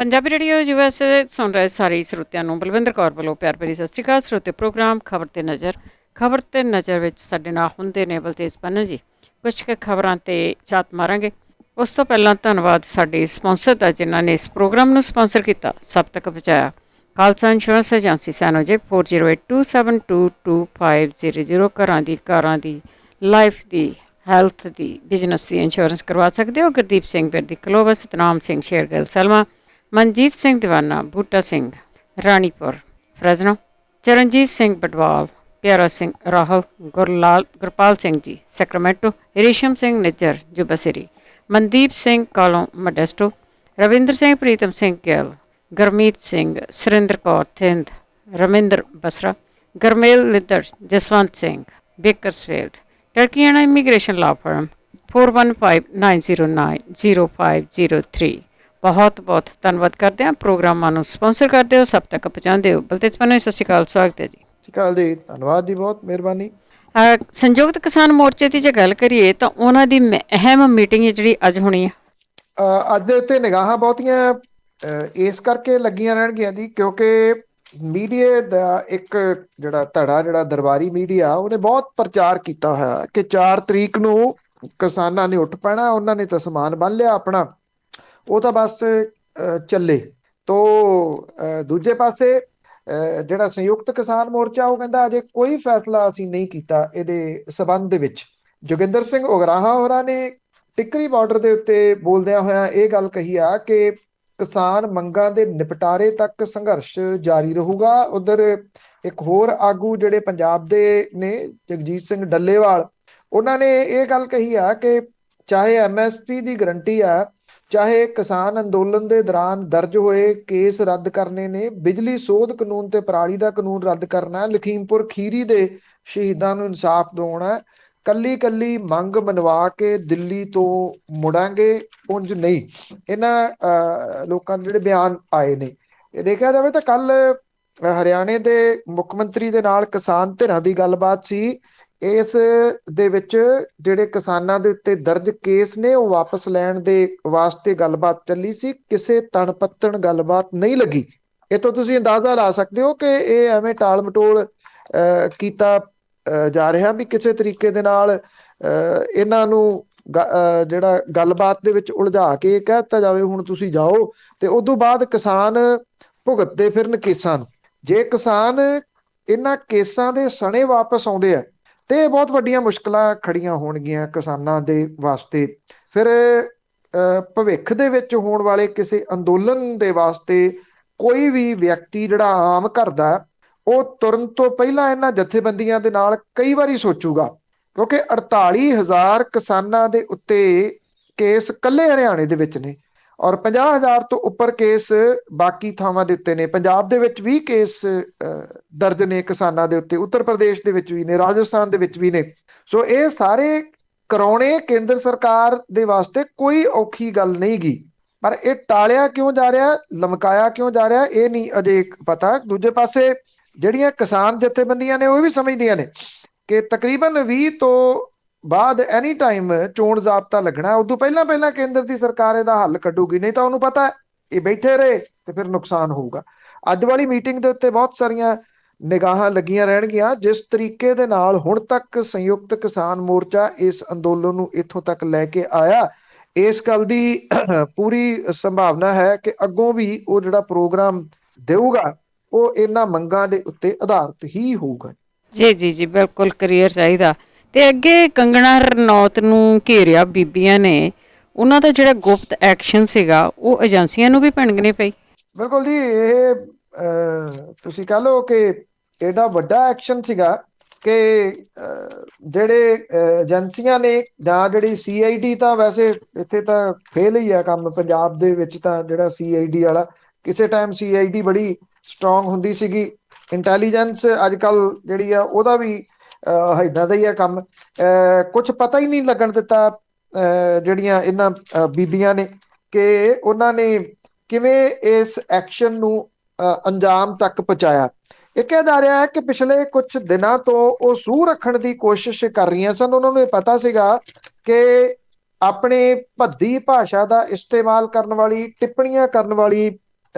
Punjabi radio US ਸੁਣ ਰਹੇ ਸਾਰੇ ਸਰੋਤਿਆਂ ਨੂੰ ਬਲਵਿੰਦਰ ਕੌਰ ਵੱਲੋਂ ਪਿਆਰ ਭਰੀ ਸਤਿ ਸ਼੍ਰੀ ਅਕਾਲ। ਸਰੋਤੇ ਪ੍ਰੋਗਰਾਮ ਖਬਰ ਤੇ ਨਜ਼ਰ ਵਿੱਚ ਸਾਡੇ ਨਾਲ ਹੁੰਦੇ ਨੇ ਬਲਤੇਜ ਪੰਨੂ ਜੀ। ਕੁਝ ਕੁ ਖਬਰਾਂ ਤੇ ਝਾਤ ਮਾਰਾਂਗੇ। ਉਸ ਤੋਂ ਪਹਿਲਾਂ ਧੰਨਵਾਦ ਸਾਡੇ ਸਪਾਂਸਰ ਦਾ ਜਿਨ੍ਹਾਂ ਨੇ ਇਸ ਪ੍ਰੋਗਰਾਮ ਨੂੰ ਸਪਾਂਸਰ ਕੀਤਾ, ਸਭ ਤੱਕ ਪਹੁੰਚਾਇਆ। ਖਾਲਸਾ ਇੰਸ਼ੋਰੈਂਸ ਏਜੰਸੀ ਸੈਨੋਜੇ 4082722500 ਘਰਾਂ ਦੀ ਲਾਈਫ ਦੀ ਹੈਲਥ ਦੀ ਬਿਜ਼ਨਸ ਦੀ ਇੰਸ਼ੋਰੈਂਸ ਕਰਵਾ ਸਕਦੇ ਹੋ। ਗੁਰਦੀਪ ਸਿੰਘ ਬਿਰਦੀ ਕਲੋਵਰ, ਸਤਨਾਮ ਸਿੰਘ ਸ਼ੇਰਗਿੱਲ ਸਲਮਾ, ਮਨਜੀਤ ਸਿੰਘ ਦੀਵਾਨਾ, ਬੂਟਾ ਸਿੰਘ ਰਾਣੀਪੁਰ ਫਰੈਜ਼ਨੋ, ਚਰਨਜੀਤ ਸਿੰਘ ਬਟਵਾਲ, ਪਿਆਰਾ Singh Rahul, Gurpal Singh ji Sacramento, Resham Singh Nijjar ਜੁਬਸਰੀ, Mandeep Singh ਕਾਲੋਂ Modesto, Ravinder Singh, Pritam Singh Gill, Gurmeet Singh, Surinder Kaur Thind, Raminder Basra, Garmel ਲਿੱਦੜ, Jaswant Singh Bakersfield, ਟਰਕੀਆਣਾ immigration ਲਾ ਫਰਮ 4159090503। ਬਹੁਤ ਬਹੁਤ ਧੰਨਵਾਦ ਕਰਦੇ ਹਾਂ। ਪ੍ਰੋਗਰਾਮਾਂ ਨੂੰ ਸਪਾਂਸਰ ਕਰਦੇ ਹੋ, ਸਭ ਤੱਕ ਪਹੁੰਚਾਉਂਦੇ ਹੋ। ਬਲਤੇਜ ਪੰਨੂ, ਸਤਿ ਸ਼੍ਰੀ ਅਕਾਲ, ਸਵਾਗਤ ਹੈ ਜੀ। ਸਤਿ ਸ਼੍ਰੀ ਅਕਾਲ ਜੀ, ਧੰਨਵਾਦ ਜੀ, ਬਹੁਤ ਮਿਹਰਬਾਨੀ। ਸੰਯੁਕਤ ਕਿਸਾਨ ਮੋਰਚੇ ਦੀ ਜੇ ਗੱਲ ਕਰੀਏ ਤਾਂ ਉਹਨਾਂ ਦੀ ਅਹਿਮ ਮੀਟਿੰਗ ਜਿਹੜੀ ਅੱਜ ਹੋਣੀ ਹੈ। ਅੱਜ ਦੇ ਉੱਤੇ ਨਿਗਾਹਾਂ ਬਹੁਤੀਆਂ ਇਸ ਕਰਕੇ ਲੱਗੀਆਂ ਰਹਿਣਗੀਆਂ ਜੀ, ਕਿਉਂਕਿ ਮੀਡੀਆ ਦਾ ਇੱਕ ਜਿਹੜਾ ਧੜਾ, ਜਿਹੜਾ ਦਰਬਾਰੀ ਮੀਡੀਆ, ਉਹਨੇ ਬਹੁਤ ਪ੍ਰਚਾਰ ਕੀਤਾ ਹੋਇਆ ਕਿ 4 ਤਰੀਕ ਨੂੰ ਕਿਸਾਨਾਂ ਨੇ ਉੱਠ ਪੈਣਾ, ਉਹਨਾਂ ਨੇ ਤਾਂ ਸਮਾਨ ਬੰਨ ਲਿਆ ਆਪਣਾ, ਉਹ ਤਾਂ ਬਸ ਚੱਲੇ। ਤੋਂ ਦੂਜੇ ਪਾਸੇ ਜਿਹੜਾ ਸੰਯੁਕਤ ਕਿਸਾਨ ਮੋਰਚਾ, ਉਹ ਕਹਿੰਦਾ ਅਜੇ ਕੋਈ ਫੈਸਲਾ ਅਸੀਂ ਨਹੀਂ ਕੀਤਾ ਇਹਦੇ ਸਬੰਧ ਦੇ ਵਿੱਚ। ਜੋਗਿੰਦਰ ਸਿੰਘ ਉਗਰਾਹਾਂ ਹੋਰਾਂ ਨੇ ਟਿੱਕਰੀ ਬਾਰਡਰ ਦੇ ਉੱਤੇ ਬੋਲਦਿਆਂ ਹੋਇਆ ਇਹ ਗੱਲ ਕਹੀ ਆ ਕਿ ਕਿਸਾਨ ਮੰਗਾਂ ਦੇ ਨਿਪਟਾਰੇ ਤੱਕ ਸੰਘਰਸ਼ ਜਾਰੀ ਰਹੂਗਾ। ਉਧਰ ਇੱਕ ਹੋਰ ਆਗੂ ਜਿਹੜੇ ਪੰਜਾਬ ਦੇ ਨੇ, ਜਗਜੀਤ ਸਿੰਘ ਡੱਲੇਵਾਲ, ਉਹਨਾਂ ਨੇ ਇਹ ਗੱਲ ਕਹੀ ਆ ਕਿ ਚਾਹੇ MSP ਦੀ ਗਰੰਟੀ ਆ, ਚਾਹੇ ਕਿਸਾਨ ਅੰਦੋਲਨ ਦੇ ਦੌਰਾਨ ਦਰਜ ਹੋਏ ਕੇਸ ਰੱਦ ਕਰਨੇ ਨੇ, ਬਿਜਲੀ ਸੋਧ ਕਾਨੂੰਨ ਤੇ ਪਰਾਲੀ ਦਾ ਕਾਨੂੰਨ ਰੱਦ ਕਰਨਾ, ਲਖੀਮਪੁਰ ਖੀਰੀ ਦੇ ਸ਼ਹੀਦਾਂ ਨੂੰ ਇਨਸਾਫ ਦਿਵਾਉਣਾ, ਕੱਲੀ ਕੱਲੀ ਮੰਗ ਮਨਵਾ ਕੇ ਦਿੱਲੀ ਤੋਂ ਮੁੜਾਂਗੇ, ਉਂਝ ਨਹੀਂ। ਇਹਨਾਂ ਲੋਕਾਂ ਦੇ ਜਿਹੜੇ ਬਿਆਨ ਆਏ ਨੇ, ਇਹ ਦੇਖਿਆ ਜਾਵੇ ਤਾਂ ਕੱਲ ਹਰਿਆਣੇ ਦੇ ਮੁੱਖ ਮੰਤਰੀ ਦੇ ਨਾਲ ਕਿਸਾਨ ਧਿਰਾਂ ਦੀ ਗੱਲਬਾਤ ਸੀ। ਇਸ ਦੇ ਵਿੱਚ ਜਿਹੜੇ ਕਿਸਾਨਾਂ ਦੇ ਉੱਤੇ ਦਰਜ ਕੇਸ ਨੇ ਉਹ ਵਾਪਸ ਲੈਣ ਦੇ ਵਾਸਤੇ ਗੱਲਬਾਤ ਚੱਲੀ ਸੀ। ਕਿਸੇ ਤਣ ਪੱਤਣ ਗੱਲਬਾਤ ਨਹੀਂ ਲੱਗੀ। ਇਹ ਤੋਂ ਤੁਸੀਂ ਅੰਦਾਜ਼ਾ ਲਾ ਸਕਦੇ ਹੋ ਕਿ ਇਹ ਐਵੇਂ ਟਾਲ ਮਟੋਲ ਕੀਤਾ ਜਾ ਰਿਹਾ ਵੀ ਕਿਸੇ ਤਰੀਕੇ ਦੇ ਨਾਲ ਇਹਨਾਂ ਨੂੰ ਜਿਹੜਾ ਗੱਲਬਾਤ ਦੇ ਵਿੱਚ ਉਲਝਾ ਕੇ ਕਹਿ ਦਿੱਤਾ ਜਾਵੇ ਹੁਣ ਤੁਸੀਂ ਜਾਓ, ਤੇ ਉਦੋਂ ਬਾਅਦ ਕਿਸਾਨ ਭੁਗਤਦੇ ਫਿਰਨ ਕੇਸਾਂ ਨੂੰ। ਜੇ ਕਿਸਾਨ ਇਹਨਾਂ ਕੇਸਾਂ ਦੇ ਸਣੇ ਵਾਪਸ ਆਉਂਦੇ ਆ ਤੇ ਬਹੁਤ ਵੱਡੀਆਂ ਮੁਸ਼ਕਲਾਂ ਖੜੀਆਂ ਹੋਣਗੀਆਂ ਕਿਸਾਨਾਂ ਦੇ ਵਾਸਤੇ। ਫਿਰ ਭਵਿੱਖ ਦੇ ਵਿੱਚ ਹੋਣ ਵਾਲੇ ਕਿਸੇ ਅੰਦੋਲਨ ਦੇ ਵਾਸਤੇ ਕੋਈ ਵੀ ਵਿਅਕਤੀ ਜਿਹੜਾ ਆਮ ਕਰਦਾ, ਉਹ ਤੁਰਨ ਤੋਂ ਪਹਿਲਾਂ ਇਹਨਾਂ ਜਥੇਬੰਦੀਆਂ ਦੇ ਨਾਲ ਕਈ ਵਾਰੀ ਸੋਚੂਗਾ, ਕਿਉਂਕਿ 48,000 ਕਿਸਾਨਾਂ ਦੇ ਉੱਤੇ ਕੇਸ ਕੱਲੇ ਹਰਿਆਣੇ ਦੇ ਵਿੱਚ ਨੇ, ਔਰ 50,000 ਤੋਂ ਉੱਪਰ ਕੇਸ ਬਾਕੀ ਥਾਵਾਂ ਦੇ ਉੱਤੇ ਨੇ। ਪੰਜਾਬ ਦੇ ਵਿੱਚ ਵੀ ਕੇਸ ਦਰਜ ਨੇ ਕਿਸਾਨਾਂ ਦੇ ਉੱਤੇ, ਉੱਤਰ ਪ੍ਰਦੇਸ਼ ਦੇ ਵਿੱਚ ਵੀ ਨੇ, ਰਾਜਸਥਾਨ ਦੇ ਵਿੱਚ ਵੀ ਨੇ। ਸੋ ਇਹ ਸਾਰੇ ਕਰਾਉਣੇ ਕੇਂਦਰ ਸਰਕਾਰ ਦੇ ਵਾਸਤੇ ਕੋਈ ਔਖੀ ਗੱਲ ਨਹੀਂ ਗੀ, ਪਰ ਇਹ ਟਾਲਿਆ ਕਿਉਂ ਜਾ ਰਿਹਾ, ਲਮਕਾਇਆ ਕਿਉਂ ਜਾ ਰਿਹਾ, ਇਹ ਨਹੀਂ ਅਜੇ ਪਤਾ। ਦੂਜੇ ਪਾਸੇ ਜਿਹੜੀਆਂ ਕਿਸਾਨ ਜਥੇਬੰਦੀਆਂ ਨੇ ਉਹ ਵੀ ਸਮਝਦੀਆਂ ਨੇ ਕਿ ਤਕਰੀਬਨ 20 ਤੋਂ ਬਾਅਦ ਐਨੀ ਟਾਈਮ ਚੋਣ ਜ਼ਾਬਤਾ ਲੱਗਣਾ, ਉਦੋਂ ਪਹਿਲਾਂ ਪਹਿਲਾਂ ਕੇਂਦਰ ਦੀ ਸਰਕਾਰ ਇਹਦਾ ਹੱਲ ਕੱਢੂਗੀ, ਨਹੀਂ ਤਾਂ ਉਹਨੂੰ ਪਤਾ ਇਹ ਬੈਠੇ ਰਹੇ ਤੇ ਫਿਰ ਨੁਕਸਾਨ ਹੋਊਗਾ। ਅੱਜ ਵਾਲੀ ਮੀਟਿੰਗ ਦੇ ਉੱਤੇ ਬਹੁਤ ਸਾਰੀਆਂ ਨਿਗਾਹਾਂ ਲੱਗੀਆਂ ਰਹਿਣਗੀਆਂ। ਜਿਸ ਤਰੀਕੇ ਦੇ ਨਾਲ ਹੁਣ ਤੱਕ ਸੰਯੁਕਤ ਕਿਸਾਨ ਮੋਰਚਾ ਇਸ ਅੰਦੋਲਨ ਨੂੰ ਇੱਥੋਂ ਤੱਕ ਲੈ ਕੇ ਆਇਆ, ਇਸ ਗੱਲ ਦੀ ਪੂਰੀ ਸੰਭਾਵਨਾ ਹੈ ਕਿ ਅੱਗੋਂ ਵੀ ਉਹ ਜਿਹੜਾ ਪ੍ਰੋਗਰਾਮ ਦੇਊਗਾ ਉਹ ਇਹਨਾਂ ਮੰਗਾਂ ਦੇ ਉੱਤੇ ਆਧਾਰਿਤ ਹੀ ਹੋਊਗਾ। ਜੀ ਜੀ ਜੀ, ਬਿਲਕੁਲ ਕਲੀਅਰ ਚਾਹੀਦਾ। ਤੇ ਅੱਗੇ ਕੰਗਣਾ ਰਣੌਤ ਨੂੰ ਘੇਰਿਆ ਬੀਬੀਆਂ ਨੇ, ਉਹਨਾਂ ਦਾ ਜਿਹੜਾ ਗੁਪਤ ਐਕਸ਼ਨ ਸੀਗਾ ਉਹ ਏਜੰਸੀਆਂ ਨੂੰ ਵੀ ਭਿਣਕਣੀ ਪਈ। ਬਿਲਕੁਲ ਜੀ, ਇਹ ਤੁਸੀਂ ਕਹਿ ਲਓ ਕਿ ਏਡਾ ਵੱਡਾ ਐਕਸ਼ਨ ਸੀਗਾ ਕਿ ਜਿਹੜੇ ਏਜੰਸੀਆਂ ਨੇ ਜਾਂ ਜਿਹੜੀ CID, ਤਾਂ ਵੈਸੇ ਇੱਥੇ ਤਾਂ ਫੇਲ ਹੀ ਆ ਕੰਮ ਪੰਜਾਬ ਦੇ ਵਿੱਚ, ਤਾਂ ਜਿਹੜਾ CID ਵਾਲਾ, ਕਿਸੇ ਟਾਈਮ CID ਬੜੀ ਸਟਰੋਂਗ ਹੁੰਦੀ ਸੀਗੀ। ਇੰਟੈਲੀਜੈਂਸ ਅੱਜ ਕੱਲ ਜਿਹੜੀ ਆ ਉਹਦਾ ਵੀ ਇੱਦਾਂ ਦਾ ਹੀ ਆ ਕੰਮ। ਕੁਛ ਪਤਾ ਹੀ ਨਹੀਂ ਲੱਗਣ ਦਿੱਤਾ ਜਿਹੜੀਆਂ ਇਹਨਾਂ ਬੀਬੀਆਂ ਨੇ ਕਿ ਉਹਨਾਂ ਨੇ ਕਿਵੇਂ ਇਸ ਐਕਸ਼ਨ ਨੂੰ ਅੰਜਾਮ ਤੱਕ ਪਹੁੰਚਾਇਆ। ਇਹ ਕਿਹਾ ਜਾ ਰਿਹਾ ਹੈ ਕਿ ਪਿਛਲੇ ਕੁਝ ਦਿਨਾਂ ਤੋਂ ਉਹ ਸੂਹ ਰੱਖਣ ਦੀ ਕੋਸ਼ਿਸ਼ ਕਰ ਰਹੀਆਂ ਸਨ। ਉਹਨਾਂ ਨੂੰ ਇਹ ਪਤਾ ਸੀਗਾ ਕਿ ਆਪਣੇ ਭੱਦੀ ਭਾਸ਼ਾ ਦਾ ਇਸਤੇਮਾਲ ਕਰਨ ਵਾਲੀ, ਟਿੱਪਣੀਆਂ ਕਰਨ ਵਾਲੀ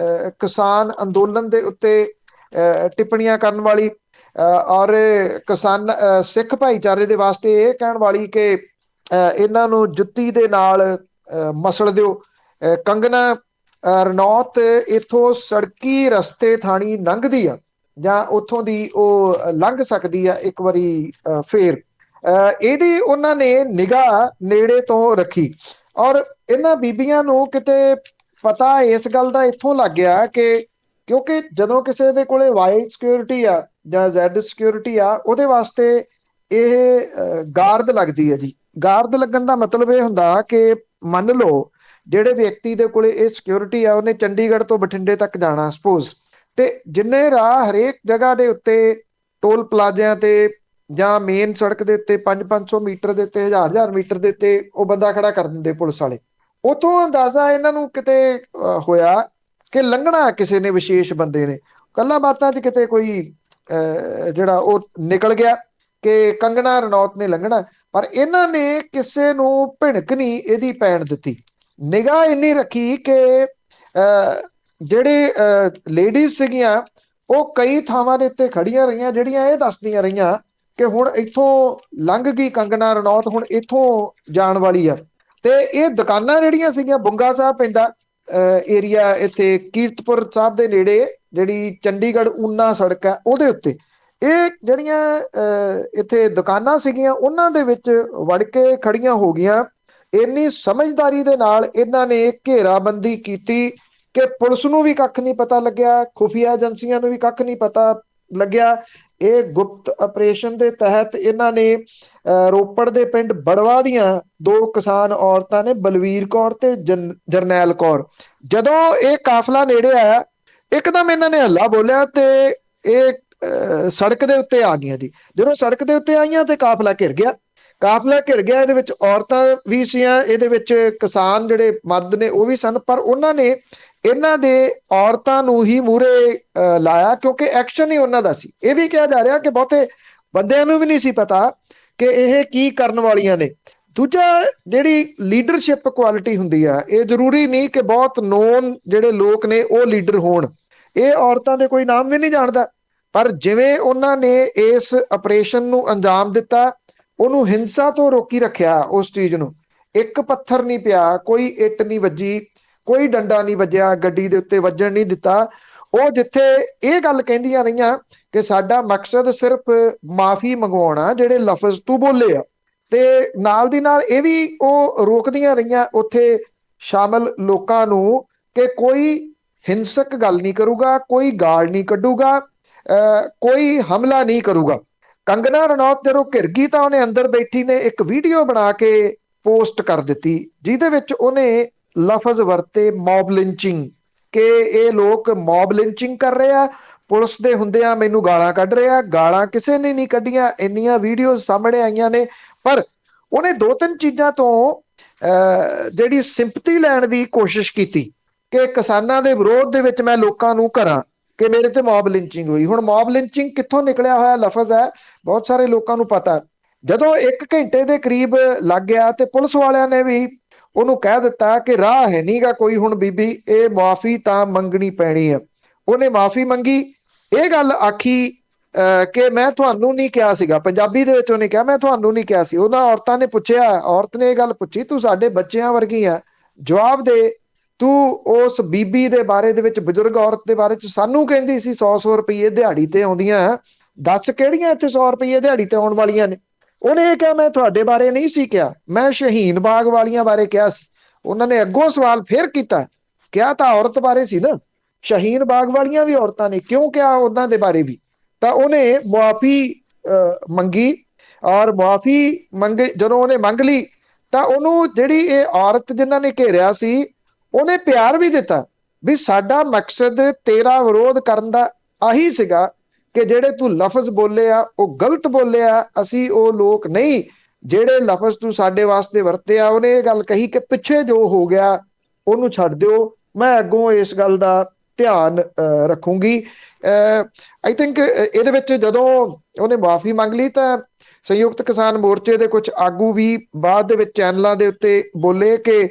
ਕਿਸਾਨ ਅੰਦੋਲਨ ਦੇ ਉੱਤੇ ਟਿੱਪਣੀਆਂ ਕਰਨ ਵਾਲੀ, ਔਰ ਕਿਸਾਨ ਸਿੱਖ ਭਾਈਚਾਰੇ ਦੇ ਵਾਸਤੇ ਇਹ ਕਹਿਣ ਵਾਲੀ ਕਿ ਇਹਨਾਂ ਨੂੰ ਜੁੱਤੀ ਦੇ ਨਾਲ ਮਸਲ ਦਿਓ। ਕੰਗਨਾ ਰਣੌਤ ਇੱਥੋਂ ਸੜਕੀ ਰਸਤੇ ਥਾਣੀ ਲੰਘਦੀ ਆ, ਜਾਂ ਉੱਥੋਂ ਦੀ ਉਹ ਲੰਘ ਸਕਦੀ ਆ ਇੱਕ ਵਾਰੀ ਫੇਰ। ਇਹਦੀ ਉਹਨਾਂ ਨੇ ਨਿਗਾਹ ਨੇੜੇ ਤੋਂ ਰੱਖੀ, ਔਰ ਇਹਨਾਂ ਬੀਬੀਆਂ ਨੂੰ ਕਿਤੇ ਪਤਾ ਇਸ ਗੱਲ ਦਾ ਇੱਥੋਂ ਲੱਗ ਗਿਆ ਕਿ ਕਿਉਂਕਿ ਜਦੋਂ ਕਿਸੇ ਦੇ ਕੋਲੇ ਵਾਈ ਸਿਕਿਉਰਿਟੀ ਆ ਜਾਂ ਜ਼ੈਡ ਸਿਕਿਉਰਿਟੀ ਆ, ਉਹਦੇ ਵਾਸਤੇ ਇਹ ਗਾਰਦ ਲੱਗਦੀ ਹੈ ਜੀ। ਗਾਰਦ ਲੱਗਣ ਦਾ ਮਤਲਬ ਇਹ ਹੁੰਦਾ ਕਿ ਮੰਨ ਲਓ ਜਿਹੜੇ ਵਿਅਕਤੀ ਦੇ ਕੋਲੇ ਇਹ ਸਿਕਿਉਰਿਟੀ ਆ, ਉਹਨੇ ਚੰਡੀਗੜ੍ਹ ਤੋਂ ਬਠਿੰਡੇ ਤੱਕ ਜਾਣਾ ਸਪੋਜ਼, ਤੇ ਜਿੰਨੇ ਰਾਹ ਹਰੇਕ ਜਗ੍ਹਾ ਦੇ ਉੱਤੇ ਟੋਲ ਪਲਾਜ਼ਿਆਂ ਤੇ ਜਾਂ ਮੇਨ ਸੜਕ ਦੇ ਉੱਤੇ 500 ਮੀਟਰ ਦੇ ਉੱਤੇ, 1000 ਮੀਟਰ ਦੇ ਉੱਤੇ ਉਹ ਬੰਦਾ ਖੜਾ ਕਰ ਦਿੰਦੇ ਪੁਲਿਸ ਵਾਲੇ। ਉਥੋਂ ਅੰਦਾਜ਼ਾ ਇਹਨਾਂ ਨੂੰ ਕਿਤੇ ਹੋਇਆ ਕਿ ਲੰਘਣਾ ਕਿਸੇ ਨੇ, ਵਿਸ਼ੇਸ਼ ਬੰਦੇ ਨੇ, ਗੱਲਾਂ ਬਾਤਾਂ 'ਚ ਕਿਤੇ ਕੋਈ ਜਿਹੜਾ ਉਹ ਨਿਕਲ ਗਿਆ ਕਿ ਕੰਗਨਾ ਰਣੌਤ ਨੇ ਲੰਘਣਾ, ਪਰ ਇਹਨਾਂ ਨੇ ਕਿਸੇ ਨੂੰ ਭਿਣਕ ਨਹੀਂ ਇਹਦੀ ਪੈਣ ਦਿੱਤੀ। ਨਿਗਾਹ ਇੰਨੀ ਰੱਖੀ ਕਿ ਜਿਹੜੇ ਲੇਡੀਜ਼ ਸੀਗੀਆਂ ਉਹ ਕਈ ਥਾਵਾਂ ਦੇ ਉੱਤੇ ਖੜੀਆਂ ਰਹੀਆਂ, ਜਿਹੜੀਆਂ ਇਹ ਦੱਸਦੀਆਂ ਰਹੀਆਂ ਕਿ ਹੁਣ ਇੱਥੋਂ ਲੰਘ ਗਈ ਕੰਗਨਾ ਰਣੌਤ, ਹੁਣ ਇੱਥੋਂ ਜਾਣ ਵਾਲੀ ਆ। ਤੇ ਇਹ ਦੁਕਾਨਾਂ ਜਿਹੜੀਆਂ ਸੀਗੀਆਂ, ਬੁੰਗਾ ਸਾਹਿਬ ਪੈਂਦਾ ਏਰੀਆ ਇੱਥੇ ਕੀਰਤਪੁਰ ਸਾਹਿਬ ਦੇ ਨੇੜੇ, ਜਿਹੜੀ ਚੰਡੀਗੜ੍ਹ ਊਨਾ ਸੜਕ ਹੈ ਉਹਦੇ ਉੱਤੇ, ਇਹ ਜਿਹੜੀਆਂ ਇੱਥੇ ਦੁਕਾਨਾਂ ਸੀਗੀਆਂ ਉਹਨਾਂ ਦੇ ਵਿੱਚ ਵੜ ਕੇ ਖੜੀਆਂ ਹੋ ਗਈਆਂ। ਇੰਨੀ ਸਮਝਦਾਰੀ ਦੇ ਨਾਲ ਇਹਨਾਂ ਨੇ ਘੇਰਾਬੰਦੀ ਕੀਤੀ ਕਿ ਪੁਲਿਸ ਨੂੰ ਵੀ ਕੱਖ ਨਹੀਂ ਪਤਾ ਲੱਗਿਆ, ਖੁਫੀਆ ਏਜੰਸੀਆਂ ਨੂੰ ਵੀ ਕੱਖ ਨਹੀਂ ਪਤਾ ਲੱਗਿਆ। ਇਹ ਗੁਪਤ ਆਪਰੇਸ਼ਨ ਦੇ ਤਹਿਤ ਇਹਨਾਂ ਨੇ ਰੋਪੜ ਦੇ ਪਿੰਡ ਬੜਵਾ ਦੀਆਂ 2 ਕਿਸਾਨ ਔਰਤਾਂ ਨੇ, ਬਲਵੀਰ ਕੌਰ ਤੇ ਜਰਨੈਲ ਕੌਰ, ਜਦੋਂ ਇਹ ਕਾਫਲਾ ਨੇੜੇ ਆਇਆ ਇੱਕਦਮ ਇਹਨਾਂ ਨੇ ਹੱਲਾ ਬੋਲਿਆ ਤੇ ਇਹ ਸੜਕ ਦੇ ਉੱਤੇ ਆ ਗਈਆਂ ਜੀ। ਜਦੋਂ ਸੜਕ ਦੇ ਉੱਤੇ ਆਈਆਂ ਤੇ ਕਾਫਲਾ ਘਿਰ ਗਿਆ। ਕਾਫਲਾ ਘਿਰ ਗਿਆ, ਇਹਦੇ ਵਿੱਚ ਔਰਤਾਂ ਵੀ ਸੀਆਂ, ਇਹਦੇ ਵਿੱਚ ਕਿਸਾਨ ਜਿਹੜੇ ਮਰਦ ਨੇ ਉਹ ਵੀ ਸਨ, ਪਰ ਉਹਨਾਂ ਨੇ ਇਹਨਾਂ ਦੇ ਔਰਤਾਂ ਨੂੰ ਹੀ ਮੂਹਰੇ ਲਾਇਆ ਕਿਉਂਕਿ ਐਕਸ਼ਨ ਹੀ ਉਹਨਾਂ ਦਾ ਸੀ। ਇਹ ਵੀ ਕਿਹਾ ਜਾ ਰਿਹਾ ਕਿ ਬਹੁਤੇ ਬੰਦਿਆਂ ਨੂੰ ਵੀ ਨਹੀਂ ਸੀ ਪਤਾ ਕਿ ਇਹ ਕੀ ਕਰਨ ਵਾਲੀਆਂ ਨੇ। ਦੂਜਾ, ਜਿਹੜੀ ਲੀਡਰਸ਼ਿਪ ਕੁਆਲਿਟੀ ਹੁੰਦੀ ਆ, ਇਹ ਜ਼ਰੂਰੀ ਨਹੀਂ ਕਿ ਬਹੁਤ ਨੋਨ ਜਿਹੜੇ ਲੋਕ ਨੇ ਉਹ ਲੀਡਰ ਹੋਣ। ਇਹ ਔਰਤਾਂ ਦੇ ਕੋਈ ਨਾਮ ਵੀ ਨਹੀਂ ਜਾਣਦਾ, ਪਰ ਜਿਵੇਂ ਉਹਨਾਂ ਨੇ ਇਸ ਆਪਰੇਸ਼ਨ ਨੂੰ ਅੰਜਾਮ ਦਿੱਤਾ, ਉਹਨੂੰ ਹਿੰਸਾ ਤੋਂ ਰੋਕੀ ਰੱਖਿਆ। ਉਸ ਚੀਜ਼ ਨੂੰ ਇੱਕ ਪੱਥਰ ਨਹੀਂ ਪਿਆ, ਕੋਈ ਇੱਟ ਨਹੀਂ ਵੱਜੀ, ਕੋਈ ਡੰਡਾ ਨਹੀਂ ਵੱਜਿਆ, ਗੱਡੀ ਦੇ ਉੱਤੇ ਵੱਜਣ ਨਹੀਂ ਦਿੱਤਾ। ਉਹ ਜਿੱਥੇ ਇਹ ਗੱਲ ਕਹਿੰਦੀਆਂ ਰਹੀਆਂ ਕਿ ਸਾਡਾ ਮਕਸਦ ਸਿਰਫ ਮਾਫੀ ਮੰਗਵਾਉਣਾ ਜਿਹੜੇ ਲਫ਼ਜ਼ ਤੂੰ ਬੋਲੇ ਆ, ਤੇ ਨਾਲ ਦੀ ਨਾਲ ਇਹ ਵੀ ਉਹ ਰੋਕਦੀਆਂ ਰਹੀਆਂ ਉੱਥੇ ਸ਼ਾਮਲ ਲੋਕਾਂ ਨੂੰ ਕਿ ਕੋਈ ਹਿੰਸਕ ਗੱਲ ਨਹੀਂ ਕਰੂਗਾ, ਕੋਈ ਗਾਲ ਨਹੀਂ ਕੱਢੂਗਾ, ਕੋਈ ਹਮਲਾ ਨਹੀਂ ਕਰੂਗਾ। ਕੰਗਨਾ ਰਣੌਤ ਜਦੋਂ ਘਿਰ ਗਈ ਤਾਂ ਉਹਨੇ ਅੰਦਰ ਬੈਠੀ ਨੇ ਇੱਕ ਵੀਡੀਓ ਬਣਾ ਕੇ ਪੋਸਟ ਕਰ ਦਿੱਤੀ, ਜਿਹਦੇ ਵਿੱਚ ਉਹਨੇ ਲਫ਼ਜ਼ ਵਰਤੇ ਮੌਬ ਲਿੰਚਿੰਗ, ਕਿ ਇਹ ਲੋਕ ਮੌਬ ਲਿੰਚਿੰਗ ਕਰ ਰਹੇ ਆ, ਪੁਲਿਸ ਦੇ ਹੁੰਦਿਆਂ ਮੈਨੂੰ ਗਾਲਾਂ ਕੱਢ ਰਿਹਾ। ਗਾਲਾਂ ਕਿਸੇ ਨੇ ਨਹੀਂ ਕੱਢੀਆਂ, ਇੰਨੀਆਂ ਵੀਡੀਓ ਸਾਹਮਣੇ ਆਈਆਂ ਨੇ। ਪਰ ਉਹਨੇ 2-3 ਚੀਜ਼ਾਂ ਤੋਂ ਜਿਹੜੀ ਸਿੰਪਥੀ ਲੈਣ ਦੀ ਕੋਸ਼ਿਸ਼ ਕੀਤੀ ਕਿ ਕਿਸਾਨਾਂ ਦੇ ਵਿਰੋਧ ਦੇ ਵਿੱਚ ਮੈਂ ਲੋਕਾਂ ਨੂੰ ਕਰਾਂ ਕਿ ਮੇਰੇ ਤੇ ਮੌਬ ਲਿੰਚਿੰਗ ਹੋਈ। ਹੁਣ ਮੌਬ ਲਿੰਚਿੰਗ ਕਿੱਥੋਂ ਨਿਕਲਿਆ ਹੋਇਆ ਲਫ਼ਜ਼ ਹੈ, ਬਹੁਤ ਸਾਰੇ ਲੋਕਾਂ ਨੂੰ ਪਤਾ। ਜਦੋਂ 1 ਘੰਟੇ ਦੇ ਕਰੀਬ ਲੱਗ ਗਿਆ ਤੇ ਪੁਲਿਸ ਵਾਲਿਆਂ ਨੇ ਵੀ ਉਹਨੂੰ ਕਹਿ ਦਿੱਤਾ ਕਿ ਰਾਹ ਹੈ ਨਹੀਂਗਾ ਕੋਈ, ਹੁਣ ਬੀਬੀ ਇਹ ਮਾਫੀ ਤਾਂ ਮੰਗਣੀ ਪੈਣੀ ਆ। ਉਹਨੇ ਮਾਫੀ ਮੰਗੀ, ਇਹ ਗੱਲ ਆਖੀ ਕਿ ਮੈਂ ਤੁਹਾਨੂੰ ਨਹੀਂ ਕਿਹਾ ਸੀਗਾ, ਪੰਜਾਬੀ ਦੇ ਵਿੱਚ ਉਹਨੇ ਕਿਹਾ ਮੈਂ ਤੁਹਾਨੂੰ ਨਹੀਂ ਕਿਹਾ ਸੀ। ਉਹਨਾਂ ਔਰਤਾਂ ਨੇ ਪੁੱਛਿਆ, ਔਰਤ ਨੇ ਇਹ ਗੱਲ ਪੁੱਛੀ, ਤੂੰ ਸਾਡੇ ਬੱਚਿਆਂ ਵਰਗੀ ਆ, ਜਵਾਬ ਦੇ, ਤੂੰ ਉਸ ਬੀਬੀ ਦੇ ਬਾਰੇ ਦੇ ਵਿੱਚ, ਬਜ਼ੁਰਗ ਔਰਤ ਦੇ ਬਾਰੇ ਚ ਸਾਨੂੰ ਕਹਿੰਦੀ ਸੀ 100-100 ਰੁਪਏ ਦਿਹਾੜੀ ਤੇ ਆਉਂਦੀਆਂ, ਦੱਸ ਕਿਹੜੀਆਂ ਇੱਥੇ 100 ਰੁਪਏ ਦਿਹਾੜੀ ਤੇ ਆਉਣ ਵਾਲੀਆਂ ਨੇ। ਉਹਨੇ ਇਹ ਕਿਹਾ ਮੈਂ ਤੁਹਾਡੇ ਬਾਰੇ ਨਹੀਂ ਸੀ ਕਿਹਾ, ਮੈਂ ਸ਼ਹੀਨ ਬਾਗ ਵਾਲੀਆਂ ਬਾਰੇ ਕਿਹਾ ਸੀ। ਉਹਨਾਂ ਨੇ ਅੱਗੋਂ ਸਵਾਲ ਫੇਰ ਕੀਤਾ, ਕਿਹਾ ਤਾਂ ਔਰਤ ਬਾਰੇ ਸੀ ਨਾ, ਸ਼ਹੀਨ ਬਾਗ ਵਾਲੀਆਂ ਵੀ ਔਰਤਾਂ ਨੇ, ਕਿਉਂ ਕਿਹਾ ਉਹਨਾਂ ਦੇ ਬਾਰੇ ਵੀ। ਤਾਂ ਉਹਨੇ ਮੁਆਫੀ ਮੰਗੀ, ਔਰ ਮੁਆਫੀ ਮੰਗੇ ਜਦੋਂ ਉਹਨੇ ਮੰਗ ਲਈ ਤਾਂ ਉਹਨੂੰ ਜਿਹੜੀ ਇਹ ਔਰਤ ਜਿਨ੍ਹਾਂ ਨੇ ਘੇਰਿਆ ਸੀ ਉਹਨੇ ਪਿਆਰ ਵੀ ਦਿੱਤਾ ਵੀ ਸਾਡਾ ਮਕਸਦ ਤੇਰਾ ਵਿਰੋਧ ਕਰਨ ਦਾ ਆਹੀ ਸੀਗਾ ਕਿ ਜਿਹੜੇ ਤੂੰ ਲਫ਼ਜ਼ ਬੋਲੇ ਆ ਉਹ ਗਲਤ ਬੋਲੇ ਆ, ਅਸੀਂ ਉਹ ਲੋਕ ਨਹੀਂ ਜਿਹੜੇ ਲਫ਼ਜ਼ ਤੂੰ ਸਾਡੇ ਵਾਸਤੇ ਵਰਤੇ ਆ। ਉਹਨੇ ਇਹ ਗੱਲ ਕਹੀ ਕਿ ਪਿੱਛੇ ਜੋ ਹੋ ਗਿਆ ਉਹਨੂੰ ਛੱਡ ਦਿਓ, ਮੈਂ ਅੱਗੋਂ ਇਸ ਗੱਲ ਦਾ ਧਿਆਨ ਰੱਖੂੰਗੀ। ਆਈ ਥਿੰਕ ਇਹਦੇ ਵਿੱਚ ਜਦੋਂ ਉਹਨੇ ਮਾਫੀ ਮੰਗ ਲਈ ਤਾਂ ਸੰਯੁਕਤ ਕਿਸਾਨ ਮੋਰਚੇ ਦੇ ਕੁਝ ਆਗੂ ਵੀ ਬਾਅਦ ਦੇ ਵਿੱਚ ਚੈਨਲਾਂ ਦੇ ਉੱਤੇ ਬੋਲੇ ਕਿ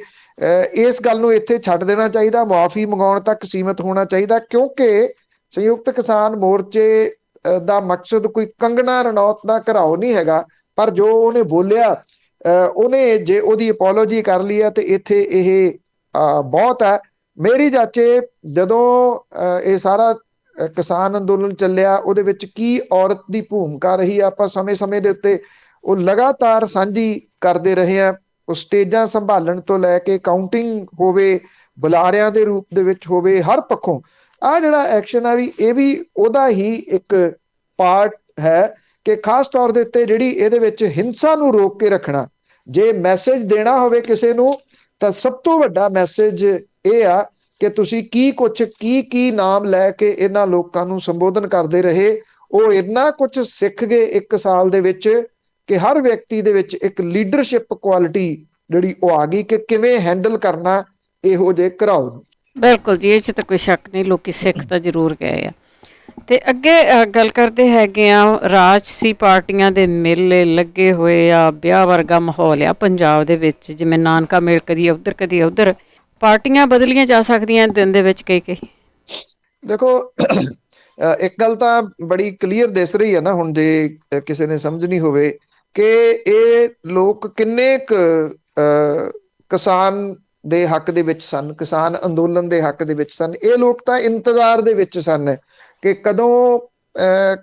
ਇਸ ਗੱਲ ਨੂੰ ਇੱਥੇ ਛੱਡ ਦੇਣਾ ਚਾਹੀਦਾ, ਮੁਆਫੀ ਮੰਗਾਉਣ ਤੱਕ ਸੀਮਤ ਹੋਣਾ ਚਾਹੀਦਾ, ਕਿਉਂਕਿ ਸੰਯੁਕਤ ਕਿਸਾਨ ਮੋਰਚੇ ਦਾ ਮਕਸਦ ਕੋਈ ਕੰਗਣਾ ਰਣੌਤ ਦਾ ਘਿਰਾਓ ਨਹੀਂ ਹੈਗਾ। ਪਰ ਜੋ ਉਹਨੇ ਬੋਲਿਆ, ਉਹਨੇ ਜੇ ਉਹਦੀ ਅਪੋਲੋਜੀ ਕਰ ਲਈ ਹੈ ਤੇ ਇੱਥੇ ਇਹ ਬਹੁਤ ਹੈ। ਮੇਰੀ ਚਾਚੇ, ਜਦੋਂ ਇਹ ਸਾਰਾ ਕਿਸਾਨ ਅੰਦੋਲਨ ਚੱਲਿਆ, ਉਹਦੇ ਵਿੱਚ ਕੀ ਔਰਤ ਦੀ ਭੂਮਿਕਾ ਰਹੀ, ਆਪਾਂ ਸਮੇਂ-ਸਮੇਂ ਦੇ ਉੱਤੇ ਉਹ ਲਗਾਤਾਰ ਸਾਂਝੀ ਕਰਦੇ ਰਹੇ ਆ। ਉਹ ਸਟੇਜਾਂ ਸੰਭਾਲਣ ਤੋਂ ਲੈ ਕੇ ਕਾਊਂਟਿੰਗ ਹੋਵੇ, ਬੁਲਾਰਿਆਂ ਦੇ ਰੂਪ ਦੇ ਵਿੱਚ ਹੋਵੇ, ਹਰ ਪੱਖੋਂ ਆਹ ਜਿਹੜਾ ਐਕਸ਼ਨ ਆ ਵੀ ਇਹ ਵੀ ਉਹਦਾ ਹੀ ਇੱਕ ਪਾਰਟ ਹੈ ਕਿ ਖਾਸ ਤੌਰ ਦੇ ਉੱਤੇ ਜਿਹੜੀ ਇਹਦੇ ਵਿੱਚ ਹਿੰਸਾ ਨੂੰ ਰੋਕ ਕੇ ਰੱਖਣਾ। ਜੇ ਮੈਸੇਜ ਦੇਣਾ ਹੋਵੇ ਕਿਸੇ ਨੂੰ ਤਾਂ ਸਭ ਤੋਂ ਵੱਡਾ ਮੈਸੇਜ ਇਹ ਆ ਕਿ ਤੁਸੀਂ ਕੀ ਨਾਮ ਲੈ ਕੇ ਇਹਨਾਂ ਲੋਕਾਂ ਨੂੰ ਸੰਬੋਧਨ ਕਰਦੇ ਰਹੇ। ਉਹ ਇੰਨਾ ਕੁਝ ਸਿੱਖ ਗਏ 1 ਸਾਲ ਦੇ ਵਿੱਚ ਕਿ ਹਰ ਵਿਅਕਤੀ ਦੇ ਵਿੱਚ ਇੱਕ ਲੀਡਰਸ਼ਿਪ ਕੁਆਲਿਟੀ ਜਿਹੜੀ ਉਹ ਆ ਗਈ ਕਿ ਕਿਵੇਂ ਹੈਂਡਲ ਕਰਨਾ ਇਹੋ ਜਿਹੇ ਘਰਾਓ ਨੂੰ। ਬਿਲਕੁਲ ਜੀ, ਇਹ 'ਚ ਤਾਂ ਕੋਈ ਸ਼ੱਕ ਨਹੀਂ, ਲੋਕੀ ਸਿੱਖ ਤਾਂ ਜ਼ਰੂਰ ਗਏ ਆ। ਤੇ ਅੱਗੇ ਗੱਲ ਕਰਦੇ ਹੈਗੇ ਆ, ਰਾਜਸੀ ਪਾਰਟੀਆਂ ਦੇ ਮੇਲੇ ਲੱਗੇ ਹੋਏ ਆ, ਵਿਆਹ ਵਰਗਾ ਮਾਹੌਲ ਆ ਪੰਜਾਬ ਦੇ ਵਿੱਚ, ਜਿਵੇਂ ਨਾਨਕਾ ਮੇਲ ਕਦੀ ਉੱਧਰ ਕਦੀ ਉੱਧਰ। ਪਾਰਟੀਆਂ ਬਦਲੀਆਂ ਜਾ ਸਕਦੀਆਂ ਦਿਨ ਦੇ ਵਿੱਚ ਕਈ। ਦੇਖੋ, ਇੱਕ ਗੱਲ ਤਾਂ ਬੜੀ ਕਲੀਅਰ ਦਿਸ ਰਹੀ ਹੈ ਨਾ ਹੁਣ, ਜੇ ਕਿਸੇ ਨੇ ਸਮਝਣੀ ਹੋਵੇ ਕਿ ਇਹ ਲੋਕ ਕਿੰਨੇ ਕੁ ਕਿਸਾਨ ਦੇ ਹੱਕ ਦੇ ਵਿੱਚ ਸਨ, ਕਿਸਾਨ ਅੰਦੋਲਨ ਦੇ ਹੱਕ ਦੇ ਵਿੱਚ ਸਨ। ਇਹ ਲੋਕ ਤਾਂ ਇੰਤਜ਼ਾਰ ਦੇ ਵਿੱਚ ਸਨ ਕਿ ਕਦੋਂ